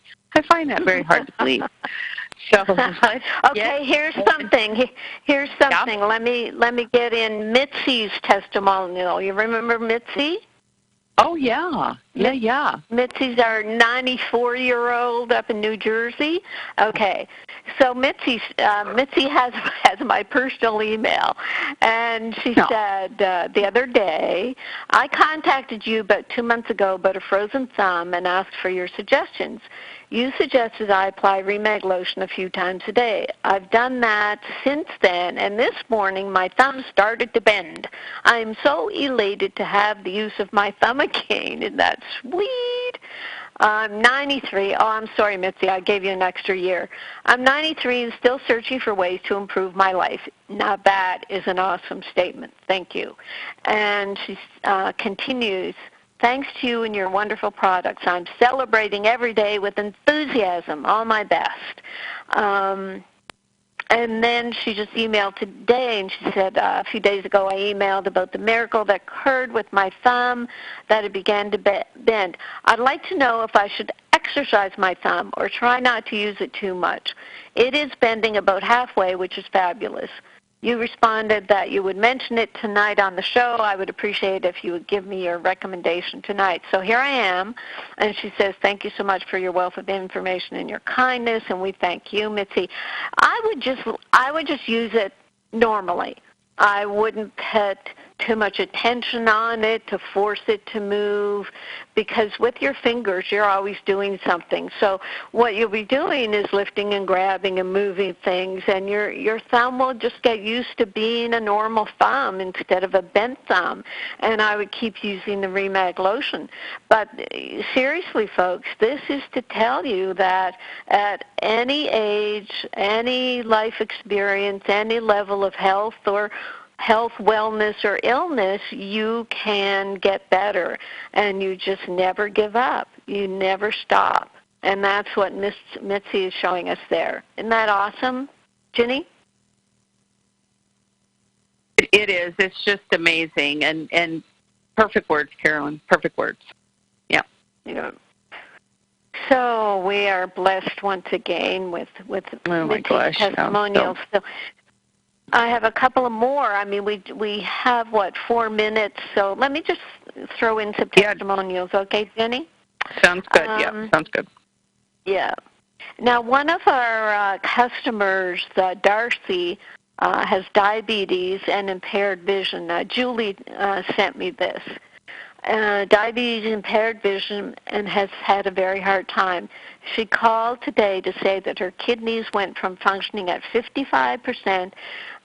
find that very hard to believe. So,
okay, here's something. Yeah. Let me get in Mitzi's testimonial. You remember Mitzi?
Oh, yeah.
Mitzi's our 94-year-old up in New Jersey. Okay. So Mitzi has my personal email, and she said the other day, I contacted you about 2 months ago about a frozen thumb and asked for your suggestions. You suggested I apply Remag lotion a few times a day. I've done that since then, and this morning my thumb started to bend. I'm so elated to have the use of my thumb again. Isn't that sweet? I'm 93. Oh, I'm sorry, Mitzi. I gave you an extra year. I'm 93 and still searching for ways to improve my life. Now, that is an awesome statement. Thank you. And she continues, Thanks to you and your wonderful products, I'm celebrating every day with enthusiasm, all my best. And then she just emailed today, and she said, a few days ago I emailed about the miracle that occurred with my thumb, that it began to bend. I'd like to know if I should exercise my thumb or try not to use it too much. It is bending about halfway, which is fabulous. You responded that you would mention it tonight on the show. I would appreciate if you would give me your recommendation tonight. So here I am, and she says, thank you so much for your wealth of information and your kindness, and we thank you, Mitzi. I would just use it normally. I wouldn't put too much attention on it to force it to move, because with your fingers you're always doing something. So what you'll be doing is lifting and grabbing and moving things, and your thumb will just get used to being a normal thumb instead of a bent thumb. And I would keep using the Remag lotion. But seriously, folks, this is to tell you that at any age, any life experience, any level of health, wellness, or illness, you can get better, and you just never give up. You never stop, and that's what Mitzi is showing us there. Isn't that awesome, Ginny?
It is. It's just amazing, and perfect words, Carolyn. Perfect words. Yeah.
Yeah. So we are blessed once again with Mitzi's testimonials. So I have a couple of more. I mean, we have, 4 minutes, so let me just throw in some testimonials, okay, Jenny?
Sounds good, sounds good.
Yeah. Now, one of our customers, Darcy, has diabetes and impaired vision. Julie sent me this. Diabetes, impaired vision, and has had a very hard time. She called today to say that her kidneys went from functioning at 55%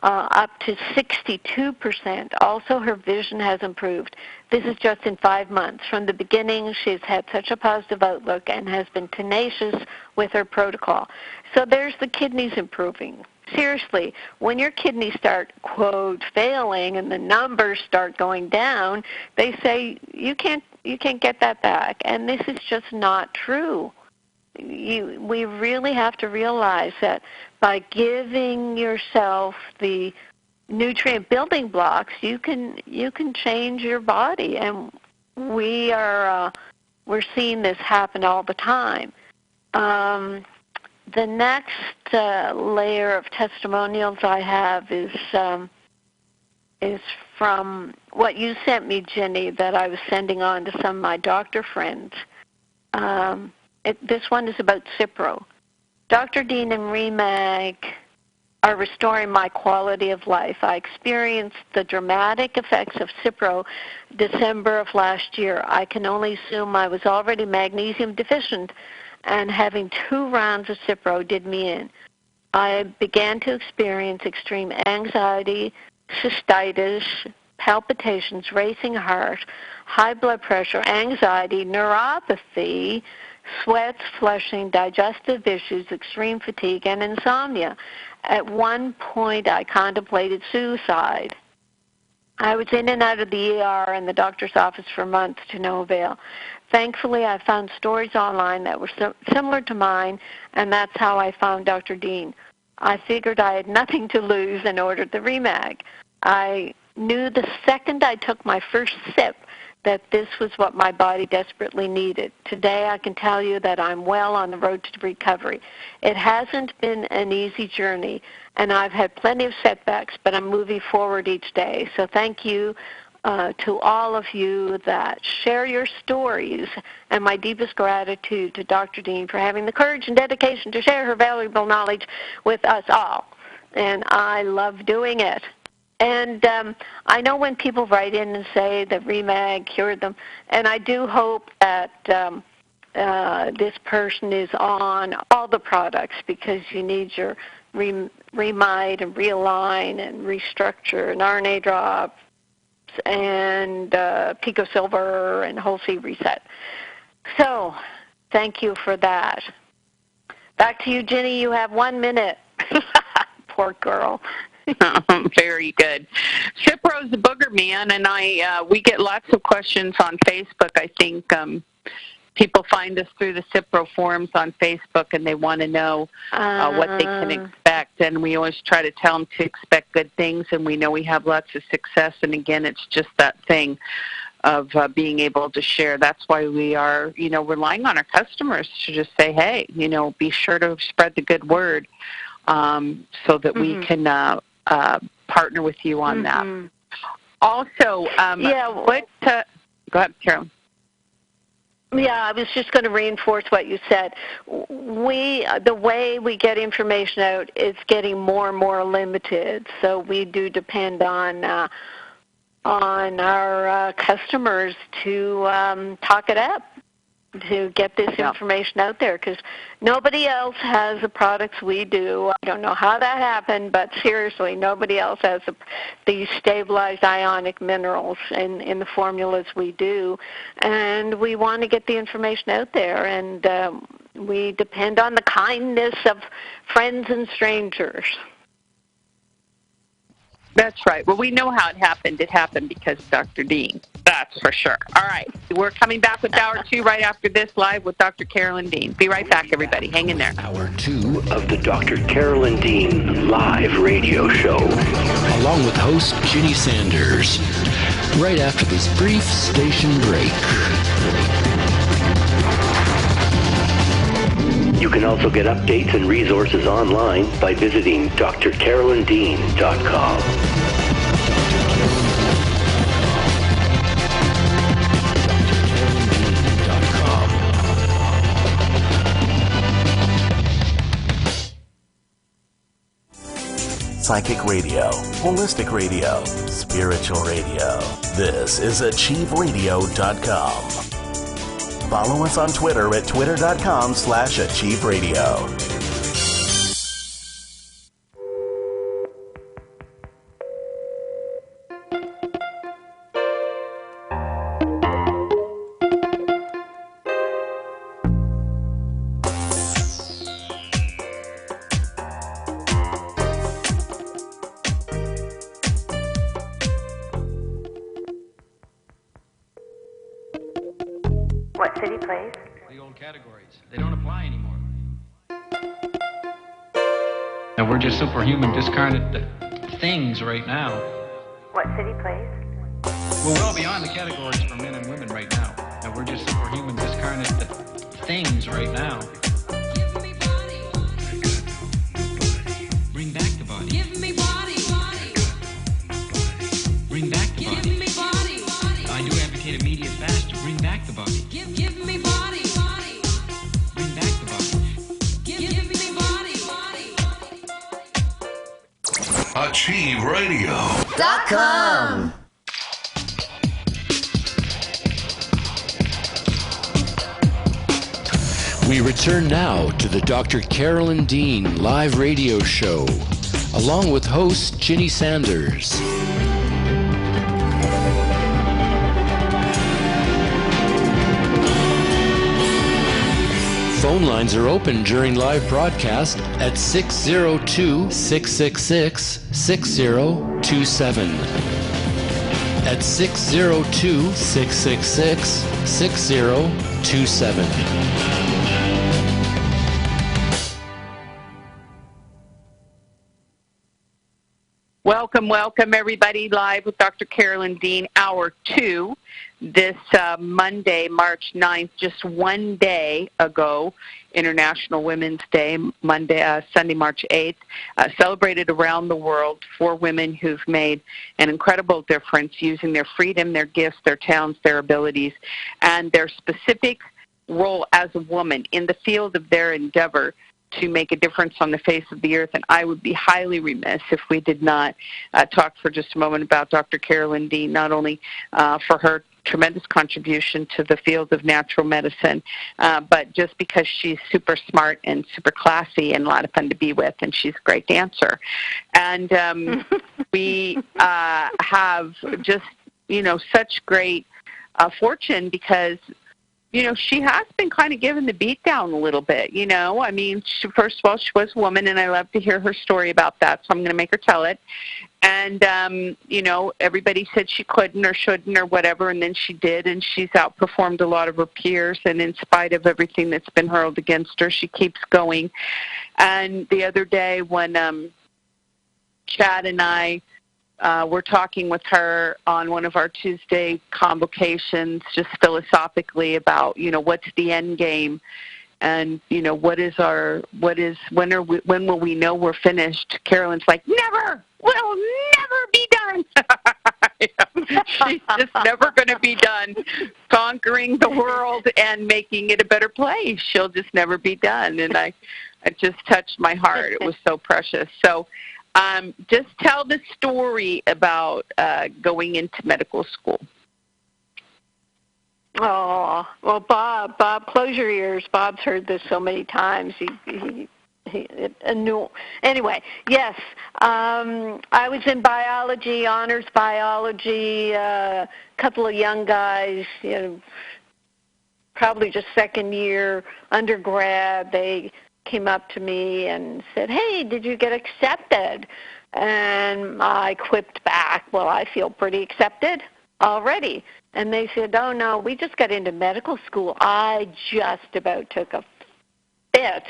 up to 62%. Also, her vision has improved. This is just in 5 months. From the beginning, she's had such a positive outlook and has been tenacious with her protocol. So there's the kidneys improving. Seriously, when your kidneys start, quote, failing and the numbers start going down, they say you can't get that back. And this is just not true. We really have to realize that by giving yourself the nutrient building blocks, you can change your body, and we're seeing this happen all the time. The next layer of testimonials I have is from what you sent me, Jenny, that I was sending on to some of my doctor friends. This one is about Cipro. Dr. Dean and Remag are restoring my quality of life. I experienced the dramatic effects of Cipro December of last year. I can only assume I was already magnesium deficient, and having 2 rounds of Cipro did me in. I began to experience extreme anxiety, cystitis, palpitations, racing heart, high blood pressure, anxiety, neuropathy, sweats, flushing, digestive issues, extreme fatigue, and insomnia. At one point, I contemplated suicide. I was in and out of the ER and the doctor's office for months to no avail. Thankfully, I found stories online that were similar to mine, and that's how I found Dr. Dean. I figured I had nothing to lose and ordered the Remag. I knew the second I took my first sip that this was what my body desperately needed. Today, I can tell you that I'm well on the road to recovery. It hasn't been an easy journey, and I've had plenty of setbacks, but I'm moving forward each day. So thank you to all of you that share your stories, and my deepest gratitude to Dr. Dean for having the courage and dedication to share her valuable knowledge with us all. And I love doing it. And I know when people write in and say that Remag cured them, and I do hope that this person is on all the products, because you need your Remide and Realign and Restructure and RNA drops and Pico Silver and Whole Sea Reset. So thank you for that. Back to you, Ginny. You have 1 minute. Poor girl.
Very good. Cipro's the booger man, and we get lots of questions on Facebook. I think people find us through the Cipro forums on Facebook, and they want to know what they can expect. And we always try to tell them to expect good things, and we know we have lots of success. And, again, it's just that thing of being able to share. That's why we are, relying on our customers to just say, hey, be sure to spread the good word so that we can partner with you on that. Also, go ahead, Carolyn.
Yeah, I was just going to reinforce what you said. The way we get information out is getting more and more limited, so we do depend on our customers to talk it up, to get this information out there, because nobody else has the products we do. I don't know how that happened, but seriously, nobody else has these stabilized ionic minerals in the formulas we do, and we want to get the information out there, and we depend on the kindness of friends and strangers.
That's right. Well, we know how it happened. It happened because of Dr. Dean. That's for sure. All right. We're coming back with Hour 2 right after this, live with Dr. Carolyn Dean. Be right back, everybody. Hang in there.
Hour 2 of the Dr. Carolyn Dean live radio show, along with host Ginny Sanders, right after this brief station break. You can also get updates and resources online by visiting drcarolyndean.com.
Psychic radio, holistic radio, spiritual radio. This is achieveradio.com. Follow us on Twitter at twitter.com/achieveradio.
What city plays?
The old categories. They don't apply anymore. And we're just superhuman, discarnate things right now.
What city plays?
We're well beyond the categories for men and women right now. And we're just superhuman, discarnate things right now.
Give me body.
Bring back the body.
Give me body.
Bring back the body.
Give me body.
I do advocate immediate fast to bring back the body.
Give me body.
Bring back the body.
Give me body.
AchieveRadio.com. We return now to the Dr. Carolyn Dean live radio show, along with host Ginny Sanders. Phone lines are open during live broadcast at 602-666-6027. At 602-666-6027.
Welcome, everybody, live with Dr. Carolyn Dean, Hour 2, this Monday, March 9th, just one day ago, International Women's Day, Sunday, March 8th, celebrated around the world for women who've made an incredible difference using their freedom, their gifts, their talents, their abilities, and their specific role as a woman in the field of their endeavor to make a difference on the face of the earth. And I would be highly remiss if we did not talk for just a moment about Dr. Carolyn Dean, not only for her tremendous contribution to the field of natural medicine, but just because she's super smart and super classy and a lot of fun to be with, and she's a great dancer. And we have just, such great fortune because
she has been kind of given the beat down a little bit, I mean, first of all, she was a woman, and I love to hear her story about that, so I'm going to make her tell it. And, everybody said she couldn't or shouldn't or whatever, and then she did, and she's outperformed a lot of her peers, and in spite of everything that's been hurled against her, she keeps going. And the other day when Chad and I we're talking with her on one of our Tuesday convocations, just philosophically about, what's the end game, and when will we know we're finished? Carolyn's like, never, we'll never be done. She's just never going to be done conquering the world and making it a better place. She'll just never be done, and it just touched my heart. It was so precious. So. Just tell the story about going into medical school.
Oh, well, Bob, close your ears. Bob's heard this so many times. He knew. Anyway, yes, I was in biology, honors biology, a couple of young guys, probably just second year undergrad. They came up to me and said, hey, did you get accepted? And I quipped back, well, I feel pretty accepted already. And they said, oh, no, we just got into medical school. I just about took a fit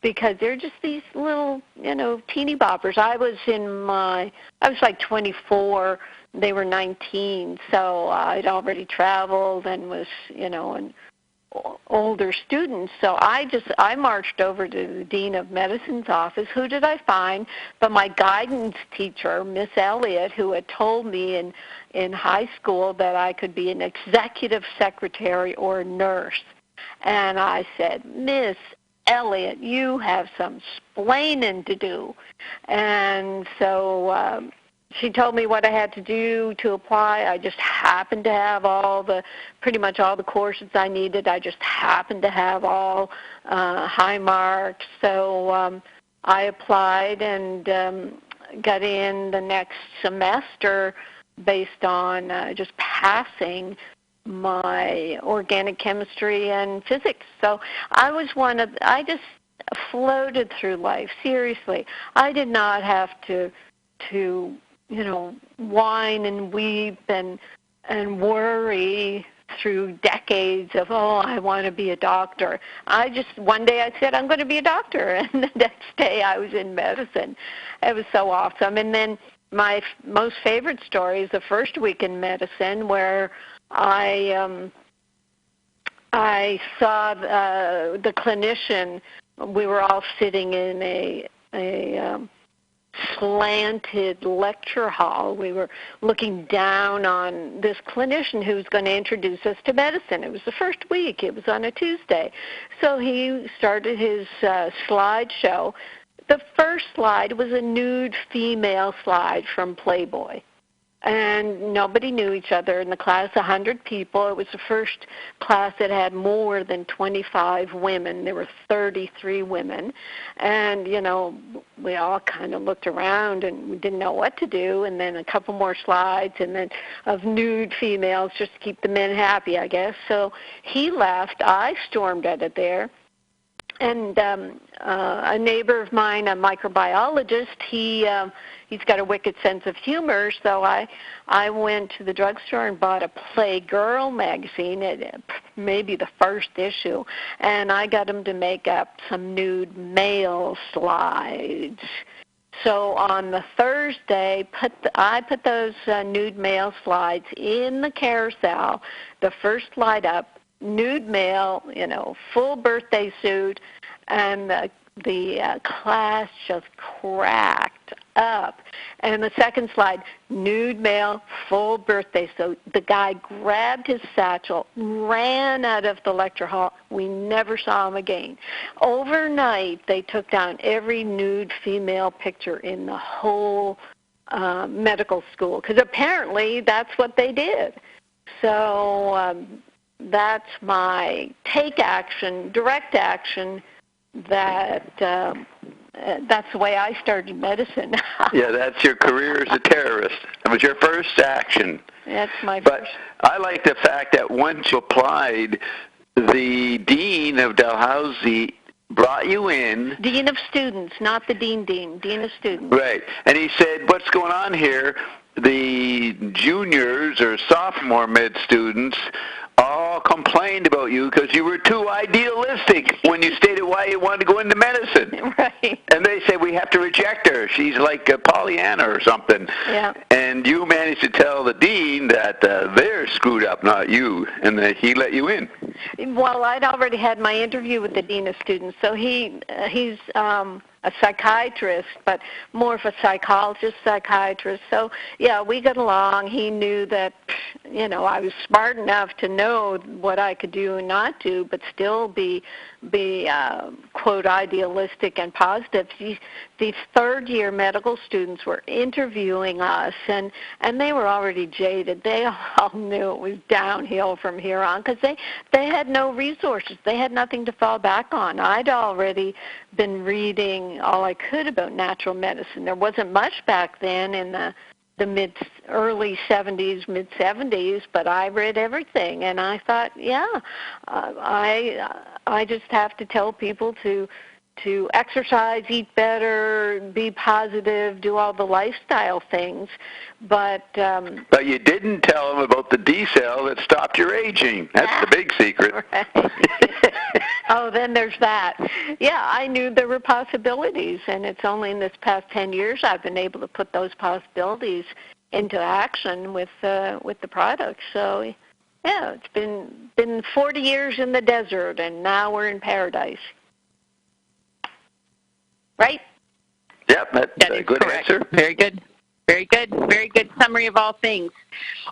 because they're just these little, teeny boppers. I was like 24. They were 19. So I'd already traveled and was, an older students. So I marched over to the Dean of Medicine's office. Who did I find? But my guidance teacher, Miss Elliott, who had told me in high school that I could be an executive secretary or a nurse. And I said, Miss Elliott, you have some splaining to do. And so she told me what I had to do to apply. I just happened to have pretty much all the courses I needed. I just happened to have all high marks. So I applied and got in the next semester based on just passing my organic chemistry and physics. So I just floated through life, seriously. I did not have to whine and weep and worry through decades of, I want to be a doctor. One day I said, I'm going to be a doctor, and the next day I was in medicine. It was so awesome. And then my most favorite story is the first week in medicine where I saw the clinician. We were all sitting in a slanted lecture hall. We were looking down on this clinician who was going to introduce us to medicine. It was the first week. It was on a Tuesday. So he started his slideshow. The first slide was a nude female slide from Playboy. And nobody knew each other in the class, 100 people. It was the first class that had more than 25 women. There were 33 women. And, we all kind of looked around and we didn't know what to do. And then a couple more slides and then of nude females just to keep the men happy, I guess. So he left. I stormed out of there. And a neighbor of mine, a microbiologist, he's got a wicked sense of humor, so I went to the drugstore and bought a Playgirl magazine, maybe the first issue, and I got him to make up some nude male slides. So on the Thursday, I put those nude male slides in the carousel, the first slide up, nude male, full birthday suit, and the class just cracked up. And the second slide, nude male, full birthday suit. The guy grabbed his satchel, ran out of the lecture hall. We never saw him again. Overnight, they took down every nude female picture in the whole medical school, because apparently that's what they did. So that's my take action, direct action, that's the way I started medicine.
Yeah, that's your career as a terrorist. It was your first action.
That's my
but
first.
I like the fact that once you applied, the dean of Dalhousie brought you in.
Dean of students, not the dean, dean of students.
Right. And he said, what's going on here? The juniors or sophomore med students all complained about you because you were too idealistic when you stated why you wanted to go into medicine.
Right.
And they said, we have to reject her. She's like a Pollyanna or something.
Yeah.
And you managed to tell the dean that they're screwed up, not you, and that he let you in.
Well, I'd already had my interview with the dean of students, so he's a psychiatrist, but more of a psychiatrist. So, yeah, we got along. He knew that, I was smart enough to know what I could do and not do, but still be quote, idealistic and positive. These third-year medical students were interviewing us, and they were already jaded. They all knew it was downhill from here on because they had no resources. They had nothing to fall back on. I'd already been reading all I could about natural medicine. There wasn't much back then in the early 70s, mid-70s, but I read everything, and I thought, I just have to tell people to exercise, eat better, be positive, do all the lifestyle things. But
you didn't tell them about the D-cell that stopped your aging. That's the big secret.
Right. Oh, then there's that. Yeah, I knew there were possibilities, and it's only in this past 10 years I've been able to put those possibilities into action with the product. So, yeah, it's been 40 years in the desert, and now we're in paradise. Right?
Yep, that's a good
correct.
answer.
Very good. Very good. Very good summary of all things.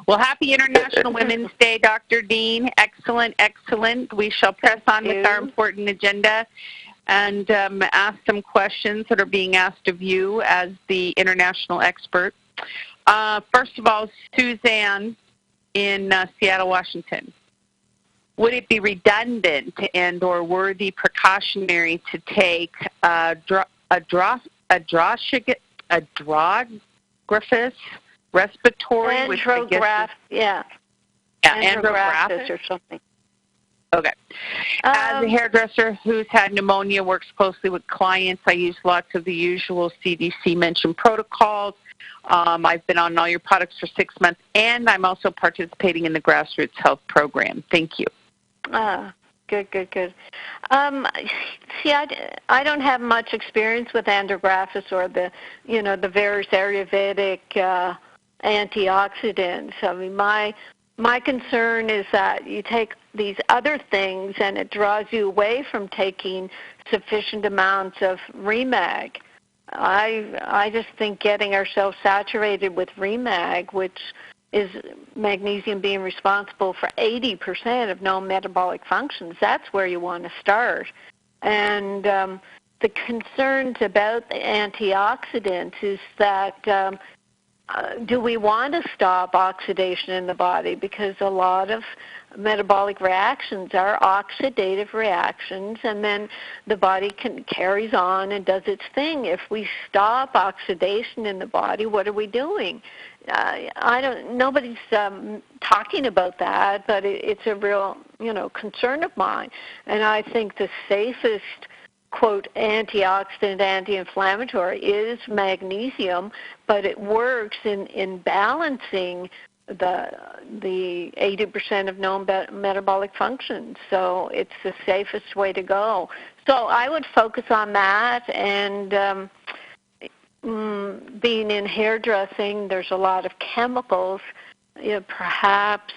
Well, happy International Women's Day, Dr. Dean. Excellent, excellent. We shall press on with our important agenda and ask some questions that are being asked of you as the international expert. First of all, Suzanne in Seattle, Washington. Would it be redundant and or worthy precautionary to take andrographis respiratory, which I guess is, andrographis
or something.
Okay. As a hairdresser who's had pneumonia, works closely with clients, I use lots of the usual CDC mentioned protocols. I've been on all your products for 6 months, and I'm also participating in the Grassroots Health Program. Thank you.
Good. See, I don't have much experience with andrographis or the various Ayurvedic antioxidants. I mean, my concern is that you take these other things and it draws you away from taking sufficient amounts of REMAG. I just think getting ourselves saturated with REMAG, which is magnesium being responsible for 80% of known metabolic functions, that's where you want to start. And the concerns about the antioxidants is that do we want to stop oxidation in the body? Because a lot of metabolic reactions are oxidative reactions, and then the body carries on and does its thing. If we stop oxidation in the body, what are we doing? Nobody's talking about that, but it's a real, concern of mine. And I think the safest, quote, antioxidant, anti-inflammatory is magnesium, but it works in balancing the 80% of known metabolic functions. So it's the safest way to go. So I would focus on that, and being in hairdressing, there's a lot of chemicals. Perhaps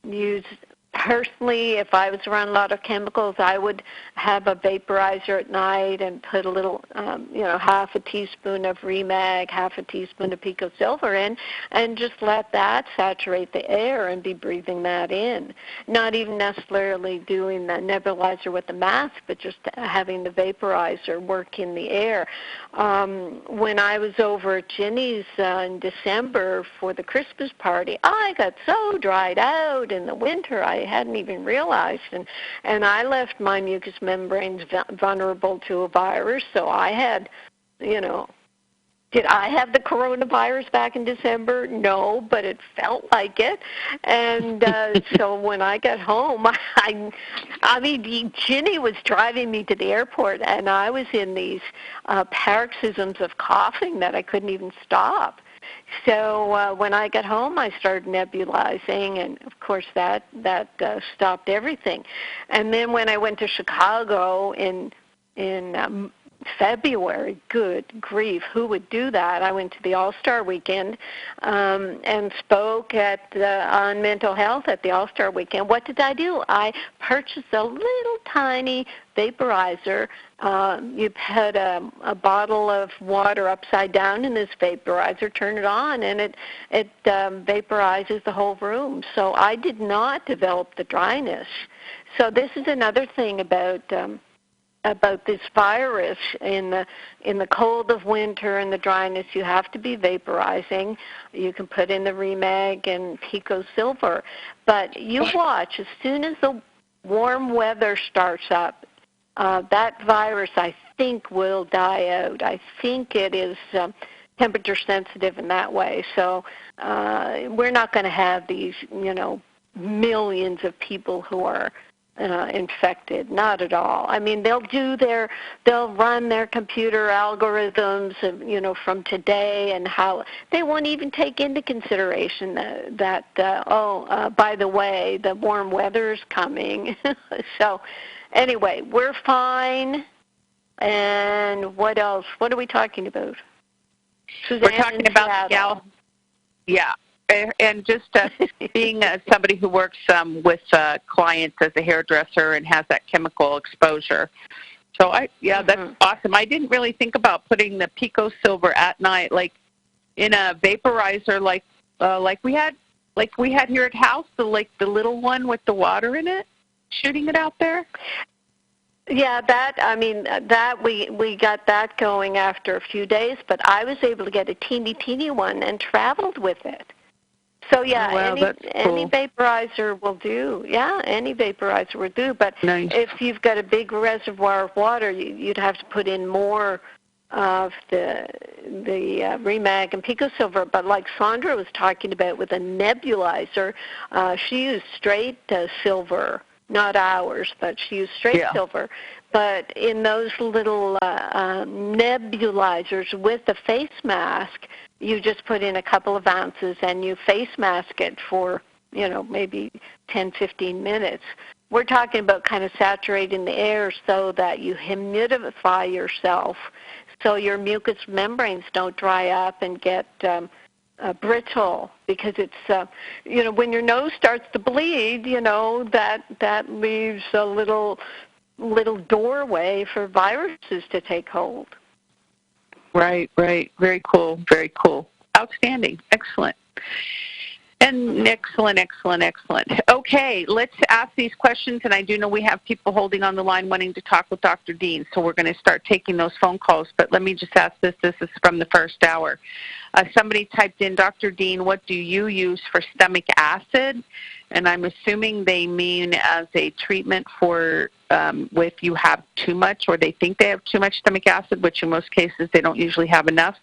use, personally, if I was around a lot of chemicals, I would have a vaporizer at night and put a little, half a teaspoon of REMAG, half a teaspoon of Pico Silver in, and just let that saturate the air and be breathing that in. Not even necessarily doing the nebulizer with the mask, but just having the vaporizer work in the air. When I was over at Ginny's in December for the Christmas party, I got so dried out in the winter I hadn't even realized, and I left my mucous membranes vulnerable to a virus, so I had, Did I have the coronavirus back in December? No, but it felt like it. And so when I got home, I mean, Ginny was driving me to the airport, and I was in these paroxysms of coughing that I couldn't even stop. So when I got home, I started nebulizing, and of course that stopped everything. And then when I went to Chicago in February, good grief, who would do that? I went to the All-Star Weekend and spoke on mental health at the All-Star Weekend. What did I do? I purchased a little tiny vaporizer. You put a bottle of water upside down in this vaporizer, turn it on, and it vaporizes the whole room. So I did not develop the dryness. So this is another thing about this virus. In the cold of winter and the dryness, you have to be vaporizing. You can put in the Remag and Pico Silver, but you watch, as soon as the warm weather starts up, that virus, I think, will die out. I think it is temperature sensitive in that way. So we're not going to have these, millions of people who are infected. Not at all. I mean, they'll run their computer algorithms, from today, and how they won't even take into consideration that by the way, the warm weather is coming. So anyway, we're fine. And what else? What are we talking about?
Suzanne, we're talking about the gal. Yeah. And just being somebody who works with clients as a hairdresser and has that chemical exposure. So, that's awesome. I didn't really think about putting the Pico Silver at night, like in a vaporizer, like we had here at house, the little one with the water in it, shooting it out there.
Yeah, that we got that going after a few days, but I was able to get a teeny one and traveled with it. So any vaporizer will do. Yeah, any vaporizer will do. But nice. If you've got a big reservoir of water, you'd have to put in more of the Remag and Pico Silver. But like Sandra was talking about with a nebulizer, she used straight silver, not ours, but she used straight silver. But in those little nebulizers with the face mask, you just put in a couple of ounces and you face mask it for, maybe 10, 15 minutes. We're talking about kind of saturating the air so that you humidify yourself so your mucous membranes don't dry up and get brittle, because it's, when your nose starts to bleed, that leaves a little doorway for viruses to take hold.
Right. Very cool. Outstanding. Excellent. And excellent. Okay, let's ask these questions, and I do know we have people holding on the line wanting to talk with Dr. Dean, so we're going to start taking those phone calls, but let me just ask this. This is from the first hour. Somebody typed in, Dr. Dean, what do you use for stomach acid? And I'm assuming they mean as a treatment for if you have too much, or they think they have too much stomach acid, which in most cases they don't usually have enough.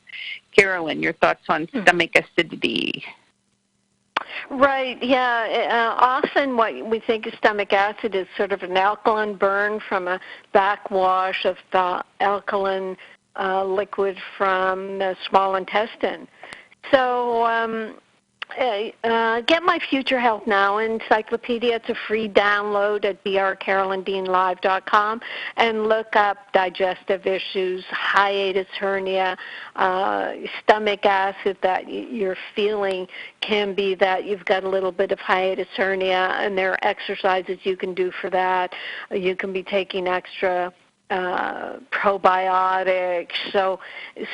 Carolyn, your thoughts on stomach acidity?
Right, yeah. Often what we think of stomach acid is sort of an alkaline burn from a backwash of the alkaline liquid from the small intestine. So get my Future Health Now encyclopedia. It's a free download at brcarolyndeanlive.com, and look up digestive issues, hiatus hernia, stomach acid that you're feeling. Can be that you've got a little bit of hiatus hernia, and there are exercises you can do for that. You can be taking extra probiotics. So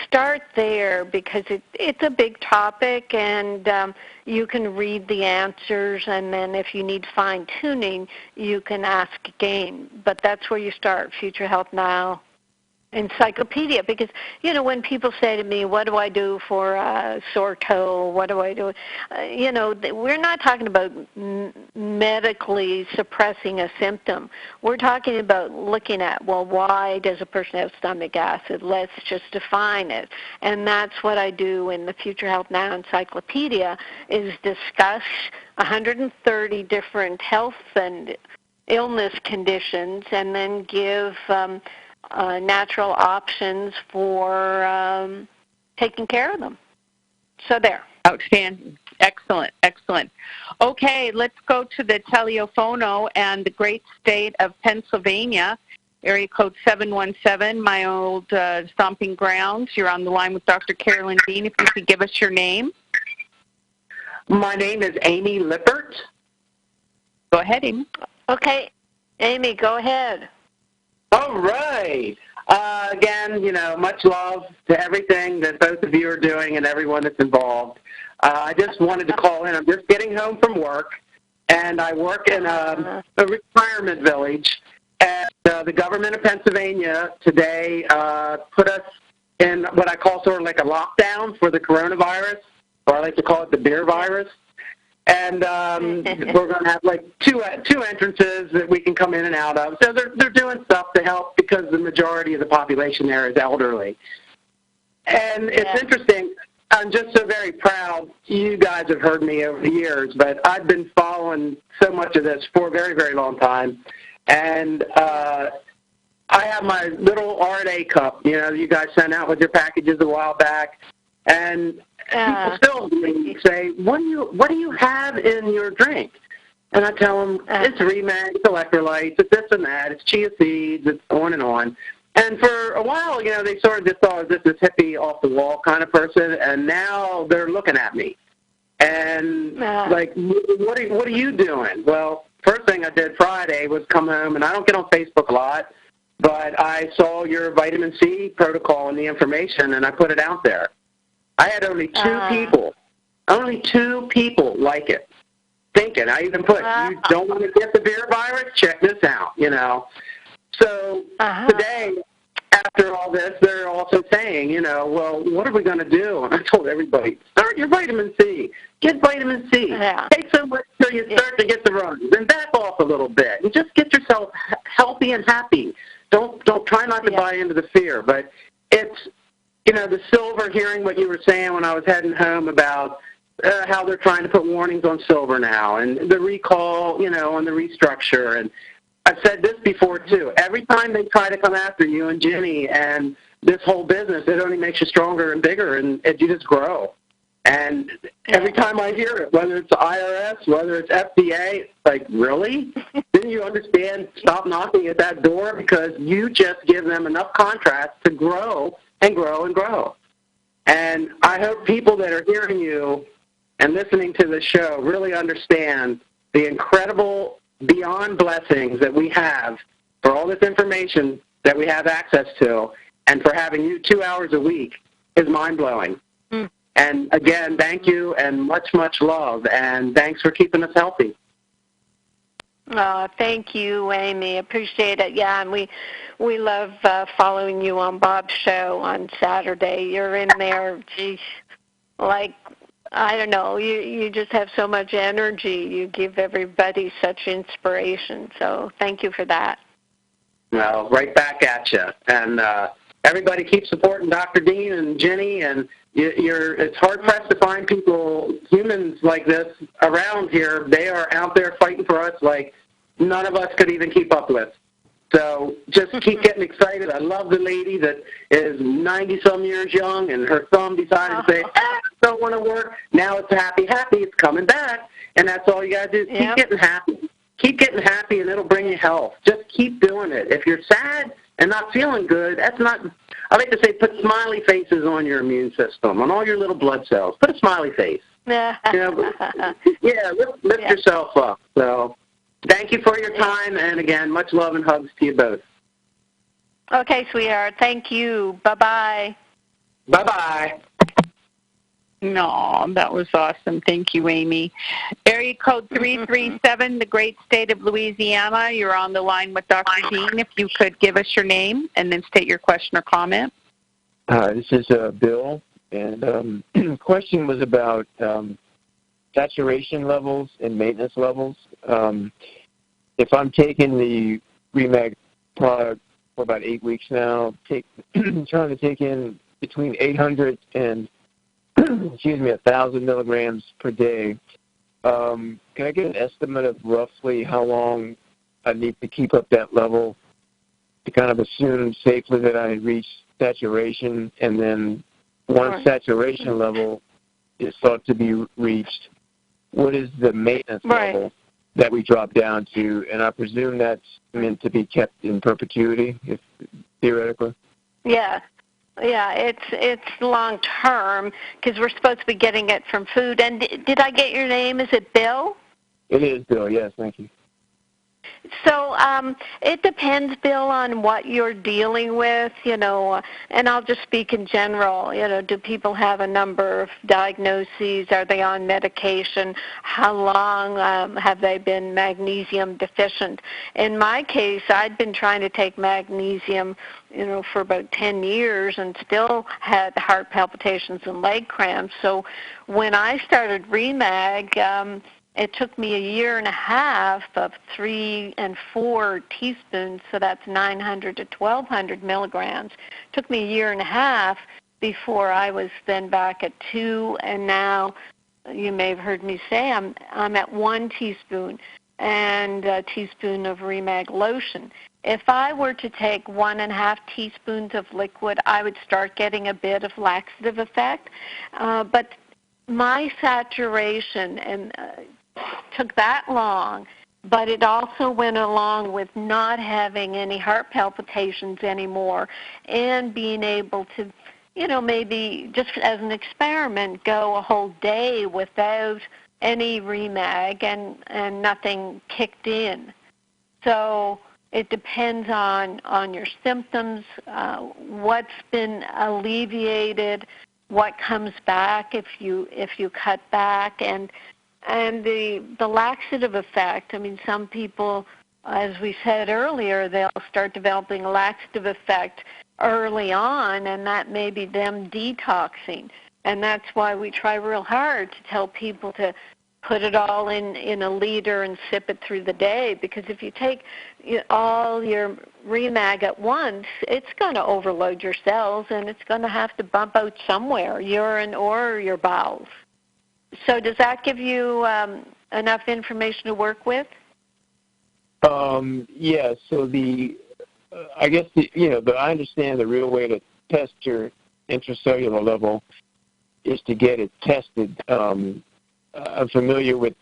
start there, because it's a big topic, and you can read the answers, and then if you need fine-tuning, you can ask again. But that's where you start, Future Health Now. encyclopedia, because when people say to me, what do I do for a sore toe, what do I do, we're not talking about medically suppressing a symptom. We're talking about looking at, well, why does a person have stomach acid? Let's just define it. And that's what I do in the Future Health Now encyclopedia, is discuss 130 different health and illness conditions, and then give natural options for taking care of them. So there.
Outstanding. Excellent, excellent. Okay, let's go to the telephono and the great state of Pennsylvania, area code 717, my old stomping grounds. You're on the line with Dr. Carolyn Dean. If you could give us your name.
My name is Amy Lippert.
Go ahead, Amy.
Okay, Amy, go ahead.
All right. Again, much love to everything that both of you are doing and everyone that's involved. I just wanted to call in. I'm just getting home from work, and I work in a retirement village. And the government of Pennsylvania today put us in what I call sort of like a lockdown for the coronavirus, or I like to call it the beer virus. And we're going to have like two entrances that we can come in and out of. So they're doing stuff to help, because the majority of the population there is elderly. And it's interesting. I'm just so very proud. You guys have heard me over the years, but I've been following so much of this for a very, very long time. And I have my little RNA cup, you guys sent out with your packages a while back. And people still say, what do you have in your drink? And I tell them, it's Remag, it's electrolytes, it's this and that, it's chia seeds, it's on and on. And for a while, they sort of just thought I was just this hippie, off-the-wall kind of person, and now they're looking at me. And, like, what are you doing? Well, first thing I did Friday was come home, and I don't get on Facebook a lot, but I saw your vitamin C protocol and the information, and I put it out there. I had only two people like it, thinking. I even put, you don't want to get the beer virus? Check this out, So today, after all this, they're also saying, well, what are we going to do? And I told everybody, start your vitamin C. Get vitamin C. Take so much till you start to get the runs. Then back off a little bit. And just get yourself healthy and happy. Don't try not to buy into the fear. But it's, the silver, hearing what you were saying when I was heading home about how they're trying to put warnings on silver now, and the recall, on the restructure. And I've said this before, too. Every time they try to come after you and Ginny and this whole business, it only makes you stronger and bigger, and you just grow. And every time I hear it, whether it's the IRS, whether it's FDA, it's like, really? Didn't you understand? Stop knocking at that door, because you just give them enough contracts to grow and grow and grow. And I hope people that are hearing you and listening to the show really understand the incredible beyond blessings that we have for all this information that we have access to, and for having you 2 hours a week is mind-blowing. And again, thank you, and much, much love, and thanks for keeping us healthy.
Oh, thank you, Amy. Appreciate it. Yeah, and we love following you on Bob's show on Saturday. You're in there, geez, like, I don't know, you just have so much energy. You give everybody such inspiration. So thank you for that.
Well, right back at you. And everybody keep supporting Dr. Dean and Ginny, and it's hard-pressed to find people, humans like this, around here. They are out there fighting for us like none of us could even keep up with. So just keep getting excited. I love the lady that is 90-some years young, and her thumb decided to say, I don't want to work. Now it's happy, it's coming back. And that's all you got to do is keep getting happy. Keep getting happy, and it'll bring you health. Just keep doing it. If you're sad and not feeling good, that's not, I like to say, put smiley faces on your immune system, on all your little blood cells. Put a smiley face. Lift yourself up. So thank you for your time, and again, much love and hugs to you both.
Okay, sweetheart. Thank you. Bye-bye.
Bye-bye.
No, that was awesome. Thank you, Amy. Area code 337, the great state of Louisiana. You're on the line with Dr. Dean. If you could give us your name and then state your question or comment.
Hi, this is Bill, and the question was about saturation levels and maintenance levels. If I'm taking the Remag product for about 8 weeks now, trying to take in between 800 and 1,000 milligrams per day. Can I get an estimate of roughly how long I need to keep up that level to kind of assume safely that I reach saturation? And then once saturation level is thought to be reached, what is the maintenance level that we drop down to? And I presume that's meant to be kept in perpetuity, theoretically?
Yeah. Yeah, it's long term because we're supposed to be getting it from food. And did I get your name? Is it Bill?
It is Bill. Yes, thank you.
So it depends, Bill, on what you're dealing with, and I'll just speak in general. Do people have a number of diagnoses? Are they on medication? How long have they been magnesium deficient? In my case, I'd been trying to take magnesium, for about 10 years and still had heart palpitations and leg cramps. So when I started Remag, it took me a year and a half of 3 and 4 teaspoons, so that's 900 to 1,200 milligrams. It took me a year and a half before I was then back at 2, and now you may have heard me say I'm at 1 teaspoon and a teaspoon of Remag lotion. If I were to take 1.5 teaspoons of liquid, I would start getting a bit of laxative effect, but my saturation and took that long, but it also went along with not having any heart palpitations anymore and being able to, maybe just as an experiment, go a whole day without any Remag and nothing kicked in. So it depends on your symptoms, what's been alleviated, what comes back if you cut back, and the laxative effect. I mean, some people, as we said earlier, they'll start developing a laxative effect early on, and that may be them detoxing. And that's why we try real hard to tell people to put it all in a liter and sip it through the day, because if you take all your Remag at once, it's going to overload your cells, and it's going to have to bump out somewhere, urine or your bowels. So does that give you enough information to work with?
Yeah, so I understand the real way to test your intracellular level is to get it tested. I'm familiar with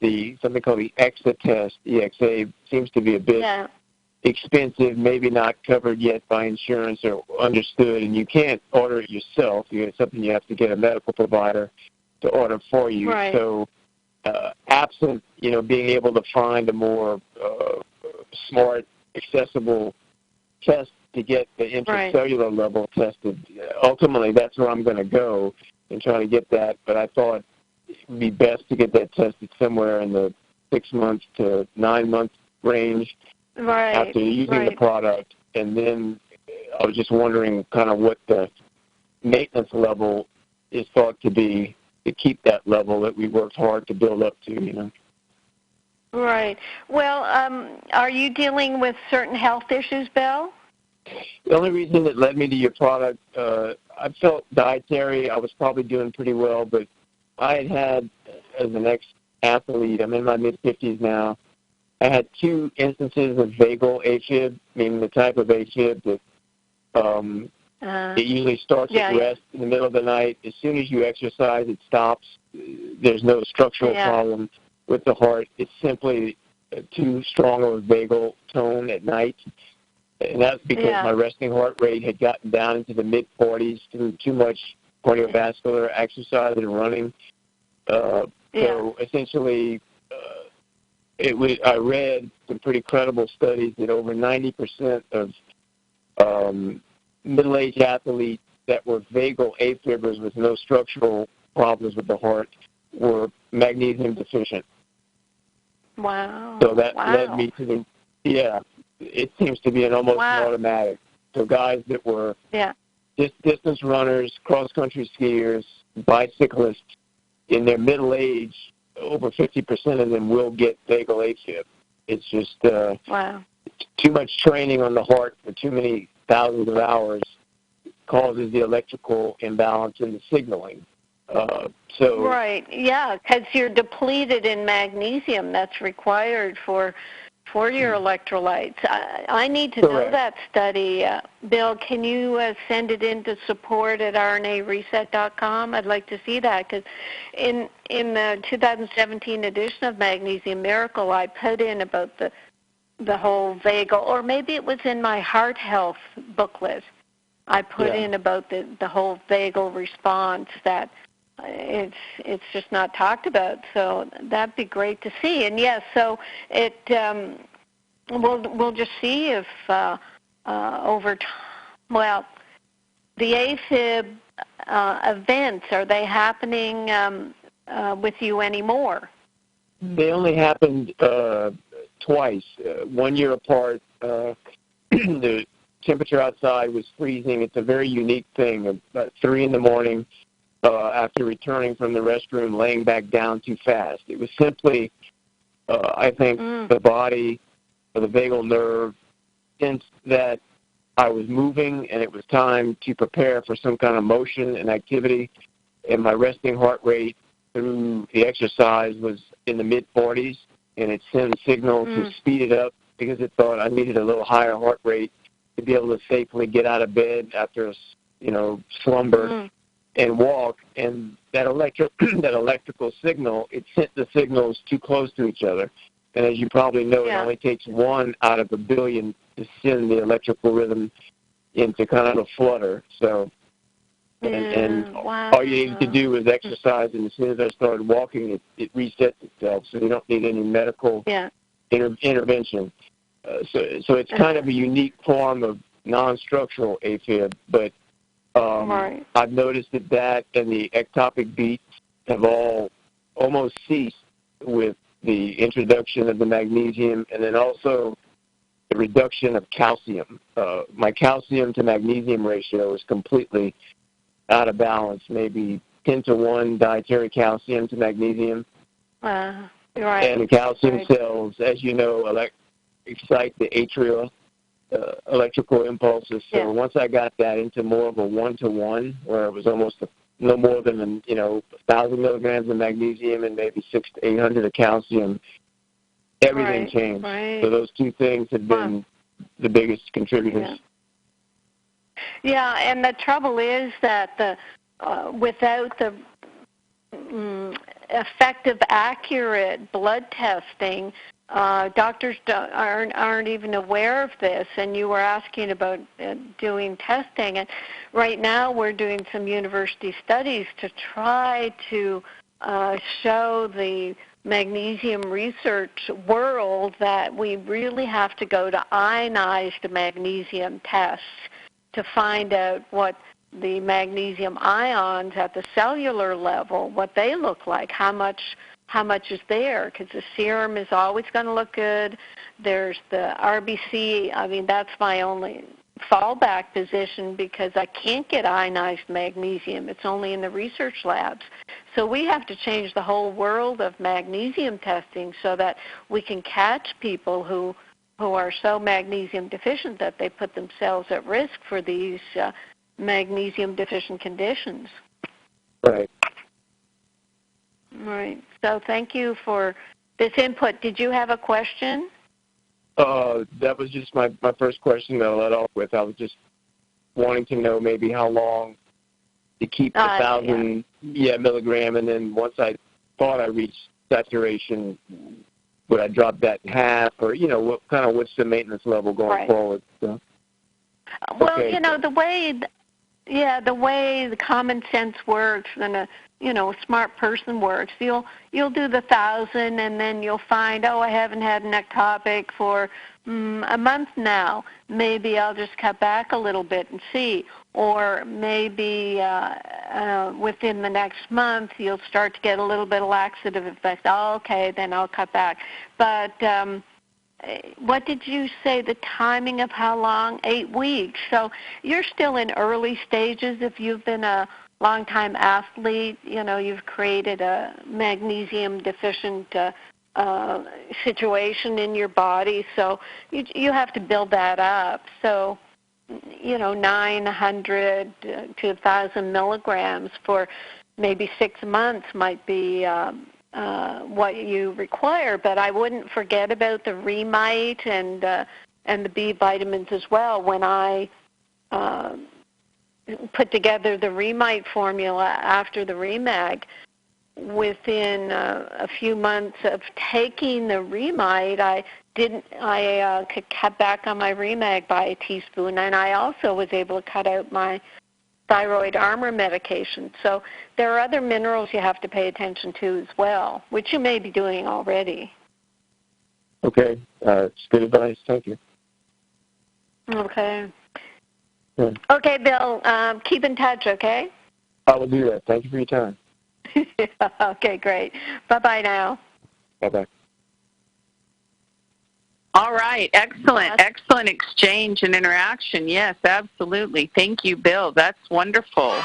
something called the EXA test. EXA seems to be a bit expensive, maybe not covered yet by insurance or understood, and you can't order it yourself. It's something you have to get a medical provider to order for you.
Right.
So absent, being able to find a more smart, accessible test to get the intracellular level tested, ultimately that's where I'm going to go and try to get that. But I thought it would be best to get that tested somewhere in the 6 months to 9 month range after using the product. And then I was just wondering kind of what the maintenance level is thought to be to keep that level that we worked hard to build up to,
Right. Well, are you dealing with certain health issues, Bill?
The only reason that led me to your product, I felt dietary. I was probably doing pretty well, but I had as an ex-athlete, I'm in my mid-50s now, I had 2 instances of vagal AFib, meaning the type of AFib that it usually starts at rest in the middle of the night. As soon as you exercise, it stops. There's no structural problem with the heart. It's simply too strong of a vagal tone at night. And that's because my resting heart rate had gotten down into the mid-40s through too much cardiovascular exercise and running. So essentially, I read some pretty credible studies that over 90% of middle-aged athletes that were vagal afibbers with no structural problems with the heart were magnesium deficient.
Wow.
So that
wow.
led me to it seems to be an almost automatic. So guys that were distance runners, cross-country skiers, bicyclists, in their middle age, over 50% of them will get vagal AFib. It's just too much training on the heart for too many thousands of hours causes the electrical imbalance in the signaling.
Right, yeah, because you're depleted in magnesium that's required for your electrolytes. I need to know that study. Bill, can you send it in to support at rnareset.com? I'd like to see that, because in the 2017 edition of Magnesium Miracle, I put in about the whole vagal, or maybe it was in my heart health booklet. I put in about the whole vagal response that it's just not talked about. So that'd be great to see. And yes, so it we'll just see if over time. Well, the AFib events, are they happening with you anymore?
They only happened twice, 1 year apart. The temperature outside was freezing. It's a very unique thing. About 3 in the morning, after returning from the restroom, laying back down too fast. It was simply, I think, the body, or the vagal nerve, sensed that I was moving and it was time to prepare for some kind of motion and activity, and my resting heart rate through the exercise was in the mid-40s, and it sent a signal to speed it up because it thought I needed a little higher heart rate to be able to safely get out of bed after slumber and walk. And that electrical signal, it sent the signals too close to each other. And as you probably know, it only takes 1 out of a billion to send the electrical rhythm into kind of a flutter. So, and all you need to do is exercise, and as soon as I started walking, it resets itself. So you don't need any medical intervention. So it's kind of a unique form of non-structural AFib, but I've noticed that and the ectopic beats have all almost ceased with the introduction of the magnesium, and then also the reduction of calcium. My calcium to magnesium ratio is completely out of balance, maybe 10-to-1 dietary calcium to magnesium.
Right.
And the calcium cells, as you know, excite the atrial electrical impulses. So once I got that into more of a 1-to-1, where it was almost no more than 1,000 milligrams of magnesium and maybe 600 to 800 of calcium, everything changed.
Right.
So those two things have been the biggest contributors.
Yeah, and the trouble is that without the effective, accurate blood testing, doctors aren't even aware of this. And you were asking about doing testing, and right now we're doing some university studies to try to show the magnesium research world that we really have to go to ionized magnesium tests to find out what the magnesium ions at the cellular level, what they look like, how much is there, because the serum is always going to look good. There's the RBC. I mean, that's my only fallback position because I can't get ionized magnesium. It's only in the research labs. So we have to change the whole world of magnesium testing so that we can catch people who are so magnesium deficient that they put themselves at risk for these magnesium deficient conditions.
Right.
Right. So thank you for this input. Did you have a question?
That was just my first question that I let off with. I was just wanting to know maybe how long to keep the 1,000 milligram, and then once I thought I reached saturation, would I drop that in half, or what's the maintenance level going forward? So,
well, the way the common sense works and a smart person works, you'll do the 1,000, and then you'll find, I haven't had an ectopic for a month now, maybe I'll just cut back a little bit and see. Or maybe within the next month, you'll start to get a little bit of laxative effect. Oh, okay, then I'll cut back. But what did you say, the timing of how long? 8 weeks. So you're still in early stages. If you've been a long-time athlete, you've created a magnesium deficient situation in your body. So you have to build that up. So 900 to 1,000 milligrams for maybe 6 months might be what you require. But I wouldn't forget about the Remite and the B vitamins as well. When I put together the Remite formula after the Remag, within a few months of taking the Remite, I could cut back on my Remag by a teaspoon, and I also was able to cut out my thyroid armor medication. So there are other minerals you have to pay attention to as well, which you may be doing already.
Okay. It's good advice. Thank you.
Okay.
Yeah.
Okay, Bill, keep in touch, okay?
I will do that. Thank you for your time.
Okay, great. Bye-bye now.
Bye-bye.
All right. Excellent exchange and interaction. Yes, absolutely. Thank you, Bill. That's wonderful.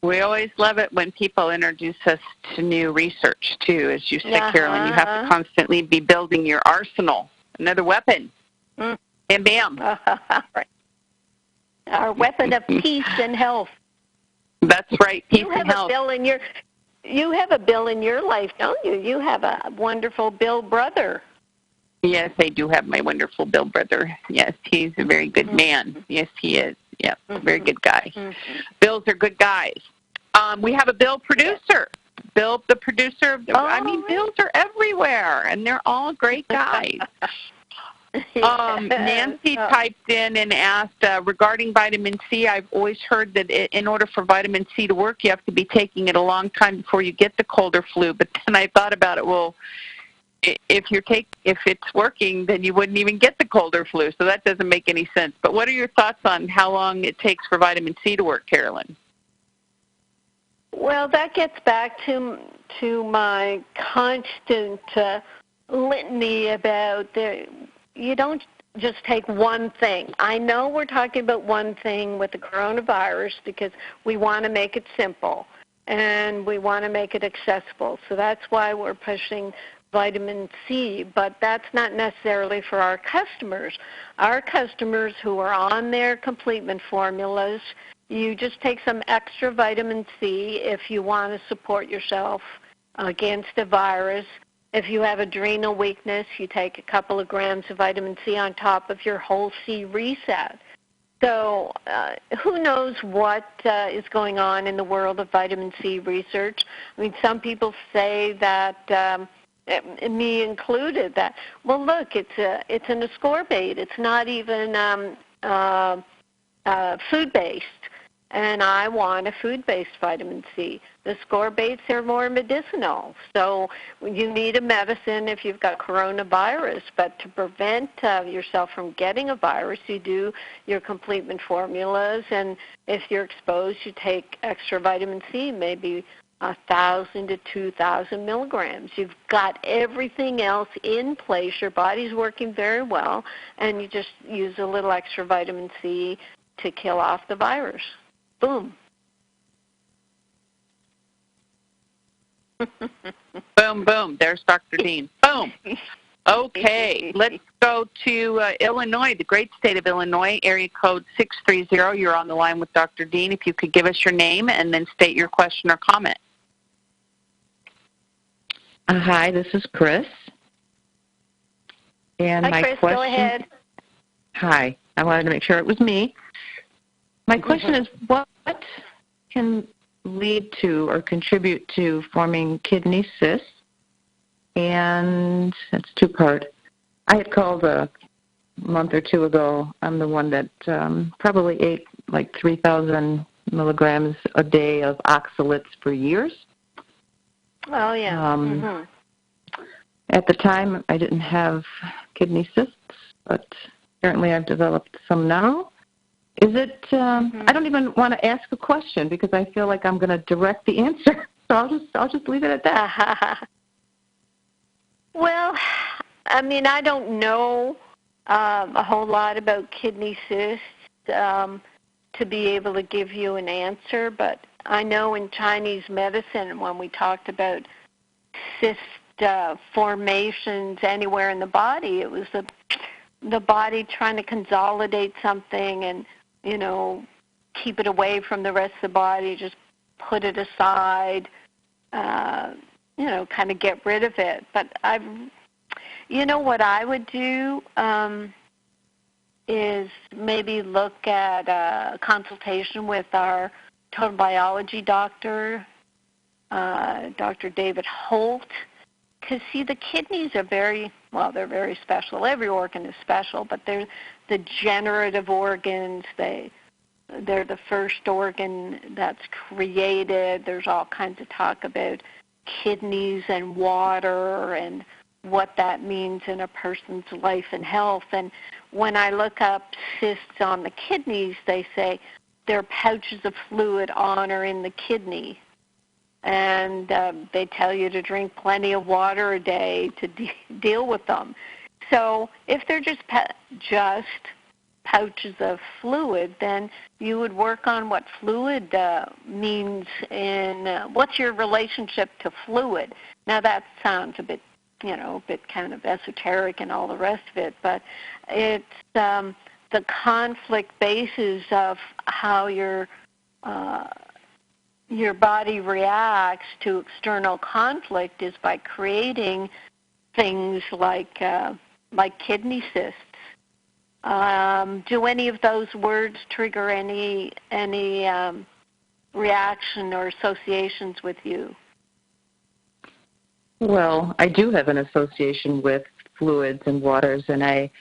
We always love it when people introduce us to new research, too. As you said, Carolyn, you have to constantly be building your arsenal. Another weapon. Bam, bam.
Our weapon of peace and health.
That's right, peace and health.
You have a Bill in your life, don't you? You have a wonderful Bill brother.
Yes, I do have my wonderful Bill brother. Yes, he's a very good man. Yes, he is. Yeah, very good guy. Bills are good guys. We have a Bill producer. Bill, the producer of Bills are everywhere, and they're all great guys. Nancy typed in and asked, regarding vitamin C, I've always heard that in order for vitamin C to work, you have to be taking it a long time before you get the cold or flu. But then I thought about it, well, if it's working, then you wouldn't even get the cold or flu. So that doesn't make any sense. But what are your thoughts on how long it takes for vitamin C to work, Carolyn?
Well, that gets back to my constant litany about you don't just take one thing. I know we're talking about one thing with the coronavirus because we want to make it simple and we want to make it accessible. So that's why we're pushing vitamin C, but that's not necessarily for our customers. Our customers who are on their complement formulas, you just take some extra vitamin C if you want to support yourself against a virus. If you have adrenal weakness, you take a couple of grams of vitamin C on top of your whole C reset. So who knows what is going on in the world of vitamin C research? I mean, some people say that, me included, that, well, look, it's an ascorbate. It's not even food-based. And I want a food-based vitamin C. The ascorbates are more medicinal. So you need a medicine if you've got coronavirus. But to prevent yourself from getting a virus, you do your complement formulas. And if you're exposed, you take extra vitamin C, maybe 1,000 to 2,000 milligrams. You've got everything else in place. Your body's working very well. And you just use a little extra vitamin C to kill off the virus. Boom.
Boom, boom. There's Dr. Dean. Boom. Okay, let's go to Illinois, the great state of Illinois, area code 630. You're on the line with Dr. Dean. If you could give us your name and then state your question or comment.
Hi, this is Chris. And
Hi,
my
Chris,
question,
go ahead.
Hi, I wanted to make sure it was me. My question is, what can lead to or contribute to forming kidney cysts? And it's two-part. I had called a month or two ago. I'm the one that probably ate like 3,000 milligrams a day of oxalates for years.
Oh, yeah.
At the time, I didn't have kidney cysts, but apparently I've developed some now. Is it, I don't even want to ask a question because I feel like I'm going to direct the answer. So I'll just leave it at that.
Well, I mean, I don't know a whole lot about kidney cysts to be able to give you an answer, but I know in Chinese medicine when we talked about cyst formations anywhere in the body, it was the body trying to consolidate something and, you know, keep it away from the rest of the body, just put it aside, you know, kind of get rid of it. But you know what I would do is maybe look at a consultation with our total biology doctor, Dr. David Holt, because, see, the kidneys are they're very special. Every organ is special, but they're the generative organs. They're the first organ that's created. There's all kinds of talk about kidneys and water and what that means in a person's life and health. And when I look up cysts on the kidneys, they say they're pouches of fluid on or in the kidney. And they tell you to drink plenty of water a day to deal with them. So if they're just pouches of fluid, then you would work on what fluid means in what's your relationship to fluid. Now that sounds a bit kind of esoteric and all the rest of it, but it's the conflict basis of how your body reacts to external conflict is by creating things like kidney cysts. Do any of those words trigger any reaction or associations with you?
Well, I do have an association with fluids and waters, and I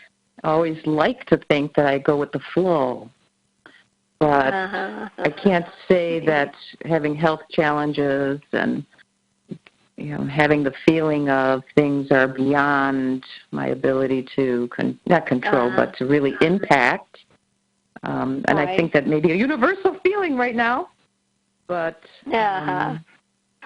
always like to think that I go with the flow. But I can't say that having health challenges and, you know, having the feeling of things are beyond my ability to, not control, but to really impact. And I think that may be a universal feeling right now. But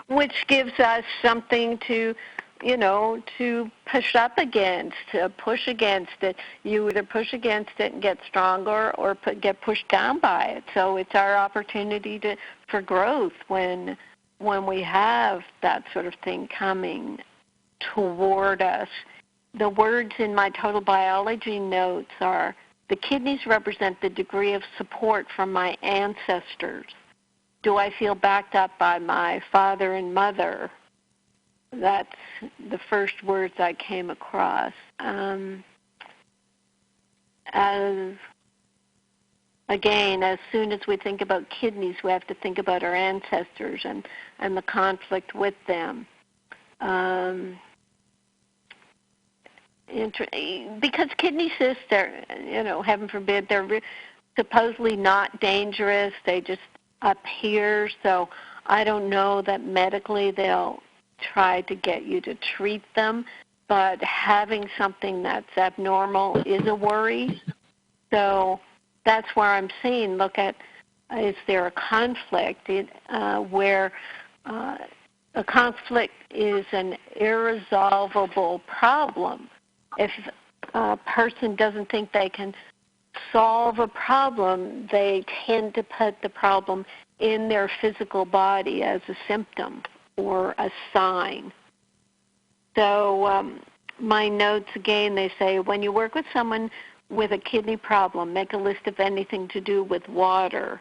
which gives us something to, you know, to push up against, to push against it. You either push against it and get stronger or get pushed down by it. So it's our opportunity for growth when we have that sort of thing coming toward us. The words in my total biology notes are, the kidneys represent the degree of support from my ancestors. Do I feel backed up by my father and mother? That's the first words I came across. Again, as soon as we think about kidneys, we have to think about our ancestors and the conflict with them. Because kidney cysts are, you know, heaven forbid, they're supposedly not dangerous. They just appear. So I don't know that medically they'll try to get you to treat them, but having something that's abnormal is a worry. So that's where I'm saying, look at, is there a conflict where a conflict is an irresolvable problem. If a person doesn't think they can solve a problem, they tend to put the problem in their physical body as a symptom or a sign. So my notes, again, they say, when you work with someone with a kidney problem, make a list of anything to do with water.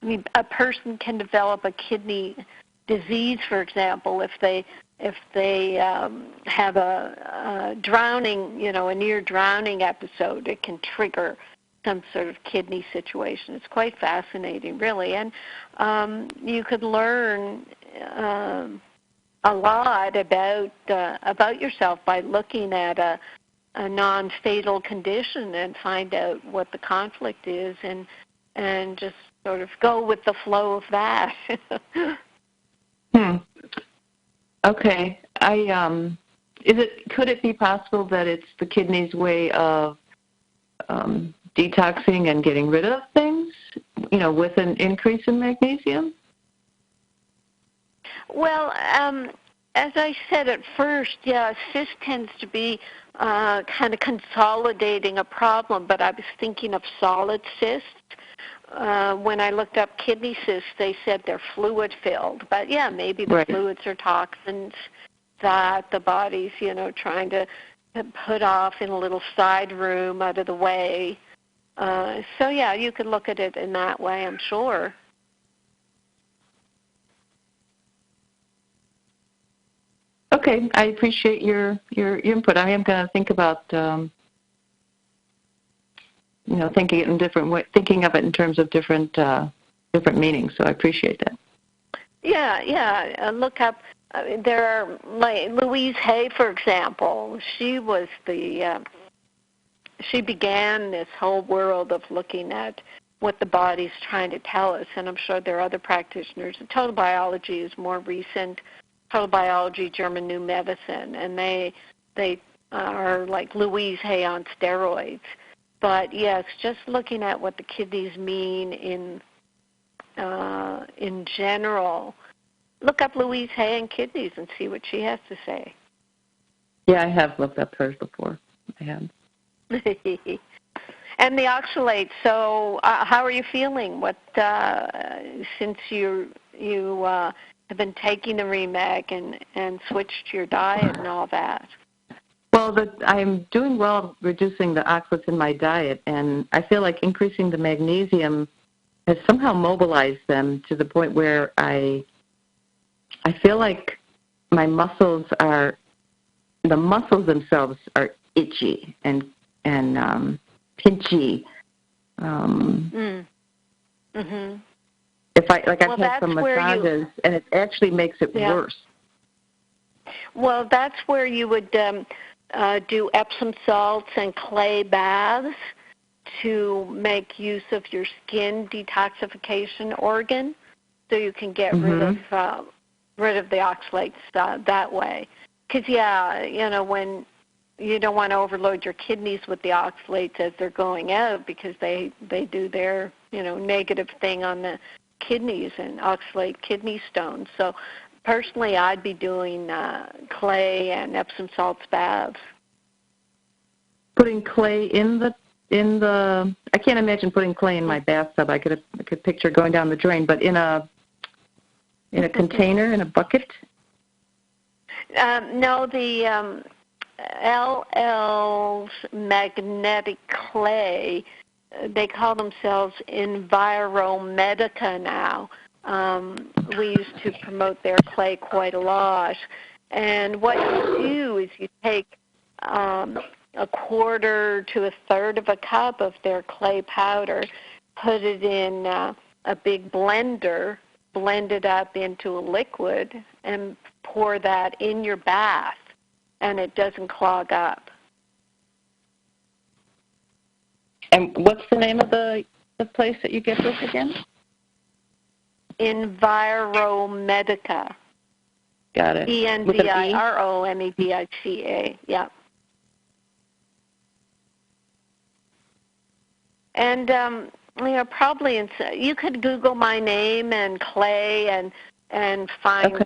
I mean, a person can develop a kidney disease, for example, if they have a drowning, you know, a near drowning episode. It can trigger some sort of kidney situation. It's quite fascinating, really, and you could learn a lot about yourself by looking at a non-fatal condition and find out what the conflict is, and just sort of go with the flow of that. Okay. Could it be possible that it's the kidney's way of detoxing and getting rid of things, with an increase in magnesium?
Well, as I said at first, cyst tends to be kind of consolidating a problem, but I was thinking of solid cysts. When I looked up kidney cysts, they said they're fluid-filled. But, maybe the fluids are toxins that the body's, trying to put off in a little side room out of the way. You could look at it in that way, I'm sure.
Okay, I appreciate your input. I am going to think about thinking of it in terms of different meanings. So I appreciate that.
Look up. There are like Louise Hay, for example. She was she began this whole world of looking at what the body's trying to tell us, and I'm sure there are other practitioners. Total biology is more recent. Total biology, German New Medicine, and they are like Louise Hay on steroids. But yes, just looking at what the kidneys mean in general. Look up Louise Hay and kidneys and see what she has to say.
Yeah, I have looked up hers before. I have.
And the oxalates. So, how are you feeling? What since you have been taking the Remag and switched your diet and all that?
Well, I'm doing well reducing the oxalates in my diet, and I feel like increasing the magnesium has somehow mobilized them to the point where I feel like the muscles themselves are itchy and pinchy. If I've had some massages, and it actually makes it worse.
Well, that's where you would do Epsom salts and clay baths to make use of your skin detoxification organ, so you can get rid of the oxalates that way. Because when you don't want to overload your kidneys with the oxalates as they're going out, because they do their negative thing on the kidneys and oxalate kidney stones. So personally, I'd be doing clay and Epsom salts baths.
Putting clay in the I can't imagine putting clay in my bathtub. I could picture going down the drain, but in a container, in a bucket.
No, the LL's magnetic clay. They call themselves Enviromedica now. We used to promote their clay quite a lot. And what you do is you take a quarter to a third of a cup of their clay powder, put it in a big blender, blend it up into a liquid, and pour that in your bath, and it doesn't clog up.
And what's the name of the place that you get this again?
Enviromedica.
Got it.
Enviromedica. Yeah. And probably you could Google my name and clay and find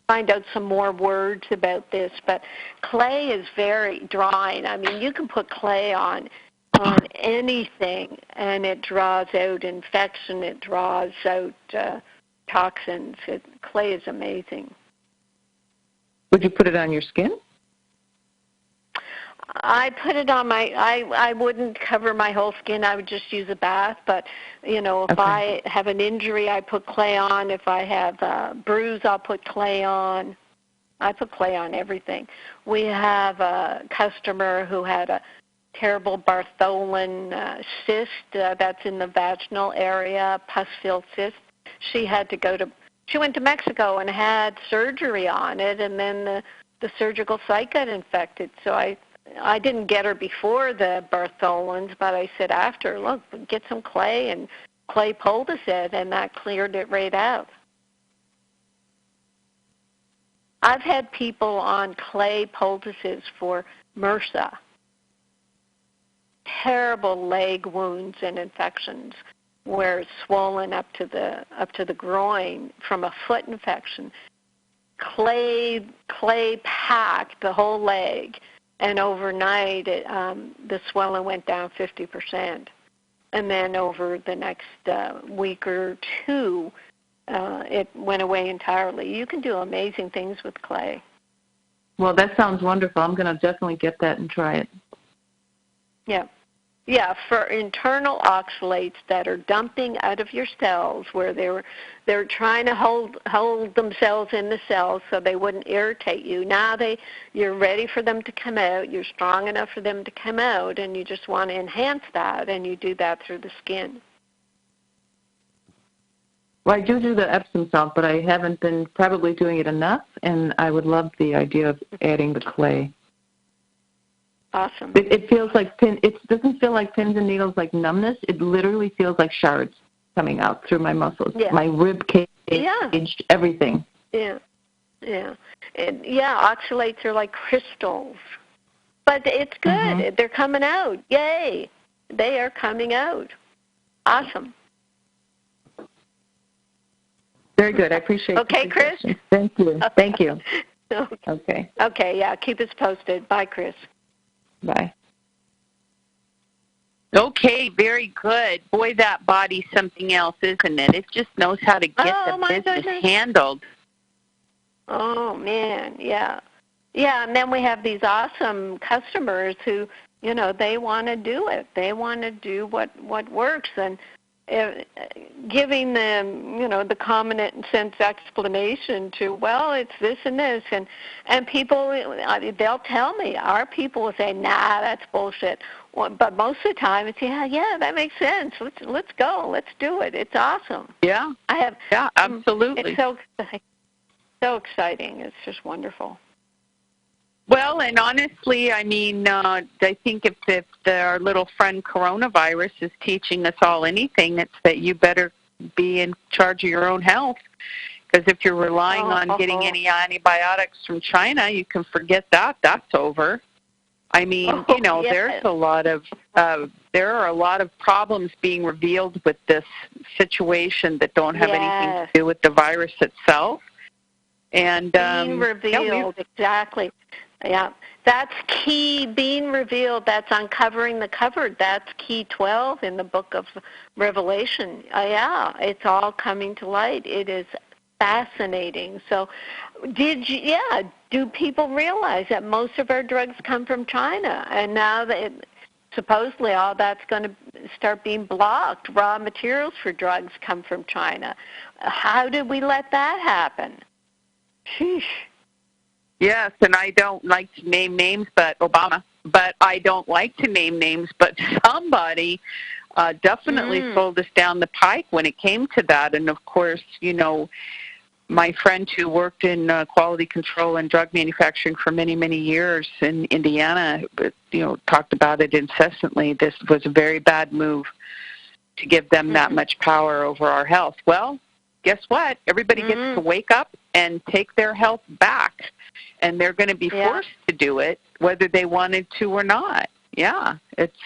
find out some more words about this. But clay is very drying. I mean, you can put clay on anything, and it draws out infection. It draws out toxins. Clay is amazing.
Would you put it on your skin?
I put it on I wouldn't cover my whole skin. I would just use a bath. But, if I have an injury, I put clay on. If I have a bruise, I'll put clay on. I put clay on everything. We have a customer who had a terrible Bartholin cyst that's in the vaginal area, pus-filled cyst. She went to Mexico and had surgery on it, and then the surgical site got infected. So I didn't get her before the Bartholins, but I said after, look, get some clay, and clay poulticed it, and that cleared it right out. I've had people on clay poultices for MRSA, terrible leg wounds and infections where it's swollen up to the groin from a foot infection. Clay packed the whole leg, and overnight the swelling went down 50%. And then over the next week or two, it went away entirely. You can do amazing things with clay.
Well, that sounds wonderful. I'm going to definitely get that and try it.
Yeah. Yeah, for internal oxalates that are dumping out of your cells where they're trying to hold themselves in the cells so they wouldn't irritate you. Now you're ready for them to come out. You're strong enough for them to come out, and you just want to enhance that, and you do that through the skin.
Well, I do the Epsom salt, but I haven't been probably doing it enough, and I would love the idea of adding the clay.
Awesome.
It feels like it doesn't feel like pins and needles, like numbness. It literally feels like shards coming out through my muscles, my rib cage, everything.
Yeah, yeah, oxalates are like crystals, but it's good. Mm-hmm. They're coming out. Yay! They are coming out. Awesome.
Very good. I appreciate it.
Okay, Chris?
Thank you. Thank you.
Okay. Okay, yeah, keep us posted. Bye, Chris.
Bye.
Okay, very good. Boy, that body's something else, isn't it? It just knows how to get the business handled.
Oh, man, yeah. Yeah, and then we have these awesome customers who, they want to do it. They want to do what works, and giving them, the common sense explanation to, well, it's this and this, and people, they'll tell me. Our people will say, nah, that's bullshit. Well, but most of the time, it's yeah, that makes sense. Let's go, let's do it. It's awesome.
Yeah, absolutely.
It's so exciting. It's just wonderful.
Well, and honestly, I mean, I think if our little friend coronavirus is teaching us all anything, it's that you better be in charge of your own health. Because if you're relying on getting any antibiotics from China, you can forget that. That's over. I mean, there's a lot of there are a lot of problems being revealed with this situation that don't have anything to do with the virus itself. And
being revealed, exactly. Yeah, that's key, being revealed. That's uncovering the covered. That's key 12 in the book of Revelation. It's all coming to light. It is fascinating. So do people realize that most of our drugs come from China? And now that supposedly all that's going to start being blocked. Raw materials for drugs come from China. How did we let that happen? Sheesh.
Yes, and I don't like to name names, but Obama. But I don't like to name names, but somebody definitely sold us down the pike when it came to that. And, of course, my friend who worked in quality control and drug manufacturing for many, many years in Indiana, talked about it incessantly. This was a very bad move to give them that much power over our health. Well, guess what? Everybody gets to wake up and take their health back. And they're going to be forced to do it, whether they wanted to or not. Yeah, it's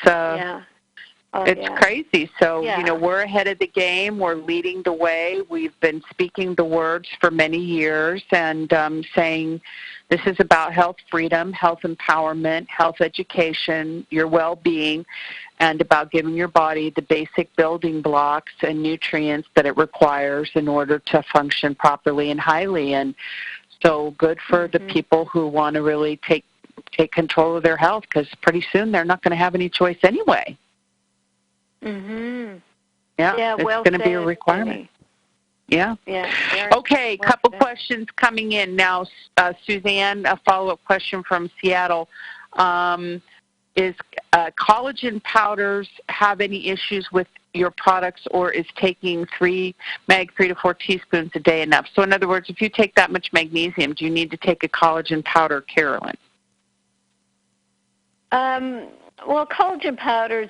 crazy. So, we're ahead of the game. We're leading the way. We've been speaking the words for many years and saying this is about health freedom, health empowerment, health education, your well-being, and about giving your body the basic building blocks and nutrients that it requires in order to function properly and highly. And so good for the people who want to really take control of their health, because pretty soon they're not going to have any choice anyway.
Yeah,
it's going to be a requirement. Yeah. Okay, couple questions coming in now. Suzanne, a follow-up question from Seattle. Is collagen powders have any issues with your products, or is taking 3 to 4 teaspoons a day enough? So in other words, if you take that much magnesium, do you need to take a collagen powder, Carolyn?
Well, collagen powders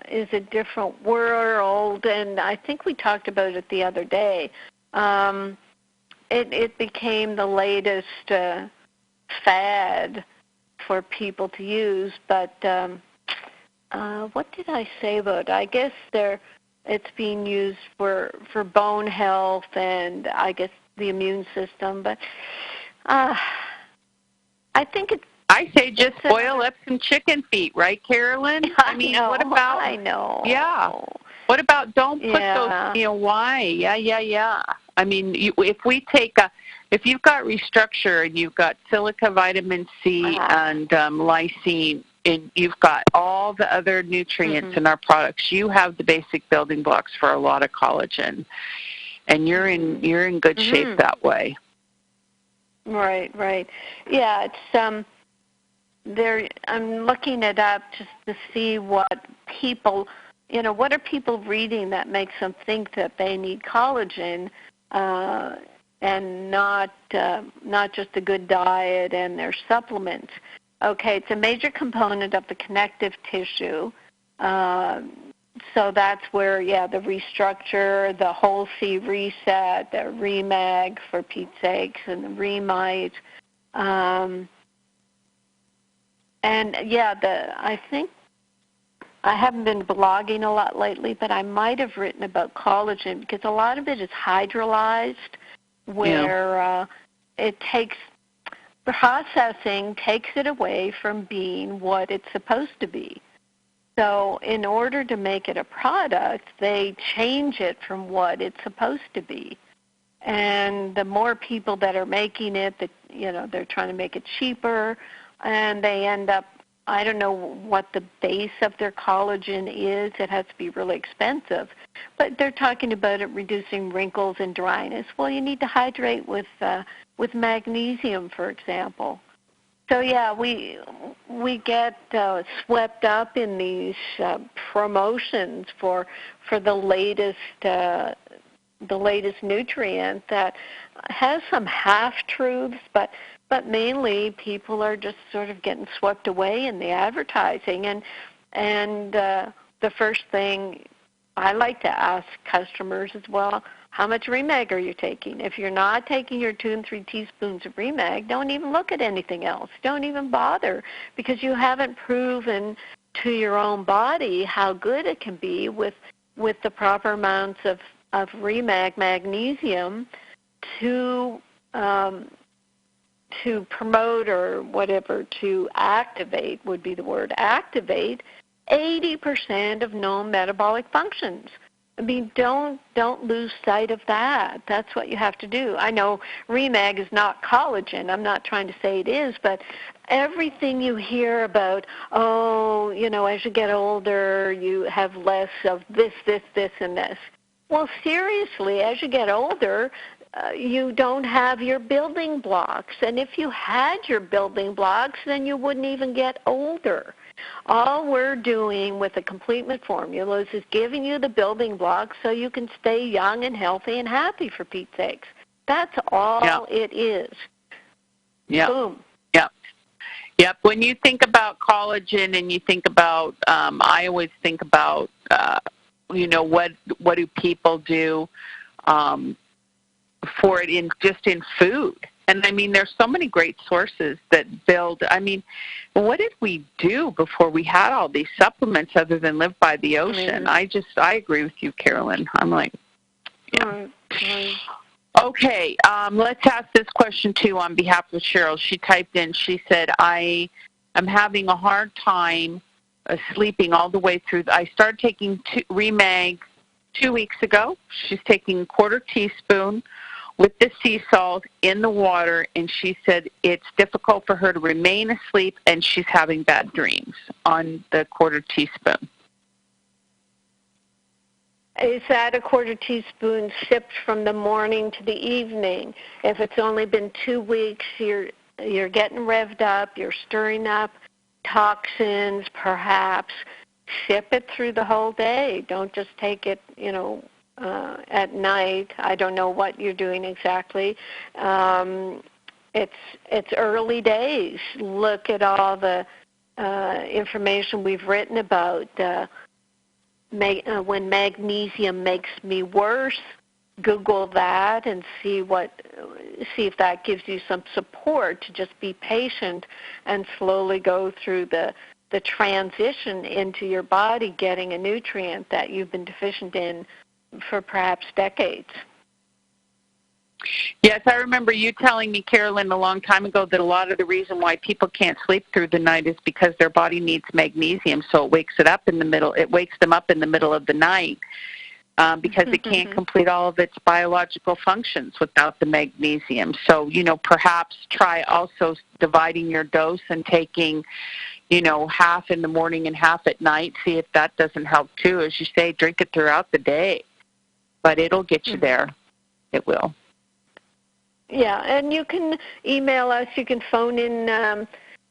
is a different world, and I think we talked about it the other day. it became the latest fad for people to use. But what did I say about it? I guess it's being used for bone health and I guess the immune system. But I think it's.
I say just boil up some chicken feet, right, Carolyn?
I mean,
what about?
I know.
Yeah. What about don't put those? Why? Yeah. I mean, if you've got Restructure and you've got silica, vitamin C, and lysine, and you've got all the other nutrients in our products, you have the basic building blocks for a lot of collagen, and you're in good shape that way.
Right. Yeah, it's I'm looking it up just to see what people, what are people reading that makes them think that they need collagen, and not just a good diet and their supplements. Okay, it's a major component of the connective tissue. So that's where, the Restructure, the Whole C Reset, the Remag for Pete's sakes, and the Remite. I think I haven't been blogging a lot lately, but I might have written about collagen because a lot of it is hydrolyzed, where processing takes it away from being what it's supposed to be. So in order to make it a product, they change it from what it's supposed to be. And the more people that are making it, they're trying to make it cheaper, and they end up, I don't know what the base of their collagen is. It has to be really expensive. But they're talking about it reducing wrinkles and dryness. Well, you need to hydrate with magnesium, for example. So, we get swept up in these promotions for the latest nutrient that has some half-truths, but mainly people are just sort of getting swept away in the advertising. And the first thing I like to ask customers is, well, how much Remag are you taking? If you're not taking your 2 and 3 teaspoons of Remag, don't even look at anything else. Don't even bother, because you haven't proven to your own body how good it can be with the proper amounts of Remag magnesium to promote or whatever, to activate would be the word, activate 80% of known metabolic functions. I mean, don't lose sight of that. That's what you have to do. I know Remag is not collagen. I'm not trying to say it is, but everything you hear about, as you get older, you have less of this, and this. Well, seriously, as you get older, you don't have your building blocks. And if you had your building blocks, then you wouldn't even get older. All we're doing with the Completement formulas is giving you the building blocks so you can stay young and healthy and happy, for Pete's sakes. That's all it is.
Yeah.
Boom.
Yep. When you think about collagen and you think about, I always think about, what do people do for it in food? And, I mean, there's so many great sources that build. I mean, what did we do before we had all these supplements other than live by the ocean? Mm-hmm. I agree with you, Carolyn. I'm like, Okay, let's ask this question, too, on behalf of Cheryl. She typed in, she said, I am having a hard time sleeping all the way through. I started taking Remag 2 weeks ago. She's taking a quarter teaspoon with the sea salt in the water, and she said it's difficult for her to remain asleep, and she's having bad dreams on the quarter teaspoon.
Is that a quarter teaspoon sipped from the morning to the evening? If it's only been 2 weeks, you're getting revved up, you're stirring up toxins, perhaps. Sip it through the whole day. Don't just take it, at night. I don't know what you're doing exactly. It's early days. Look at all the information we've written about when magnesium makes me worse. Google that and see if that gives you some support to just be patient and slowly go through the transition into your body getting a nutrient that you've been deficient in for perhaps decades.
Yes, I remember you telling me, Carolyn, a long time ago that a lot of the reason why people can't sleep through the night is because their body needs magnesium, so it wakes them up in the middle of the night because it can't complete all of its biological functions without the magnesium. So, perhaps try also dividing your dose and taking, half in the morning and half at night. See if that doesn't help too. As you say, drink it throughout the day, but it'll get you there. It will.
Yeah, and you can email us. You can phone in,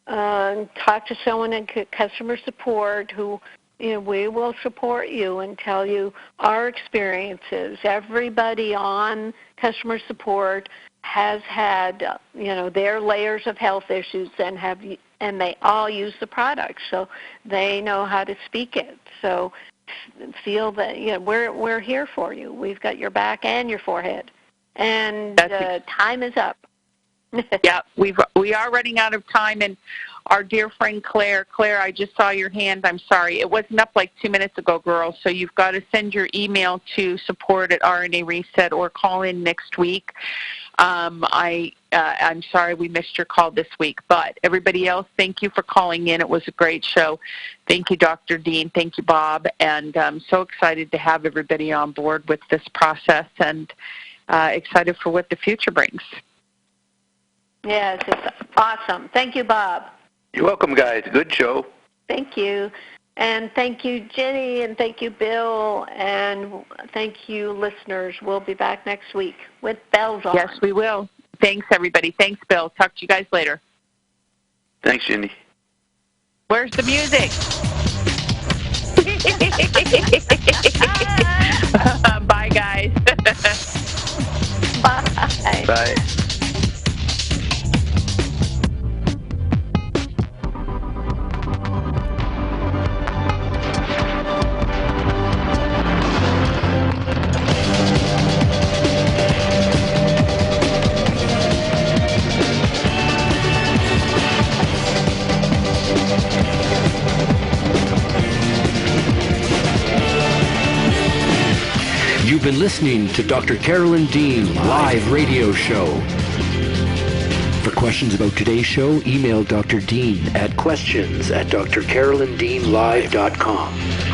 talk to someone in customer support who, we will support you and tell you our experiences. Everybody on customer support has had, their layers of health issues and they all use the product, so they know how to speak it. So feel that we're here for you. We've got your back and your forehead. And time is up.
Yeah, we are running out of time, and our dear friend Claire, I just saw your hand. I'm sorry. It wasn't up like 2 minutes ago, girls, so you've got to send your email to support@RNA Reset or call in next week. I'm sorry we missed your call this week, but everybody else, thank you for calling in. It was a great show. Thank you, Dr. Dean. Thank you, Bob. And I'm so excited to have everybody on board with this process and excited for what the future brings.
Yes, it's awesome. Thank you, Bob.
You're welcome, guys. Good show.
Thank you. And thank you, Jenny, and thank you, Bill, and thank you, listeners. We'll be back next week with bells on.
Yes, we will. Thanks, everybody. Thanks, Bill. Talk to you guys later.
Thanks, Jenny.
Where's the music? Bye, guys.
Bye.
Bye.
You've been listening to Dr. Carolyn Dean live radio show. For questions about today's show, email Dr. Dean at questions@drcarolyndeanlive.com.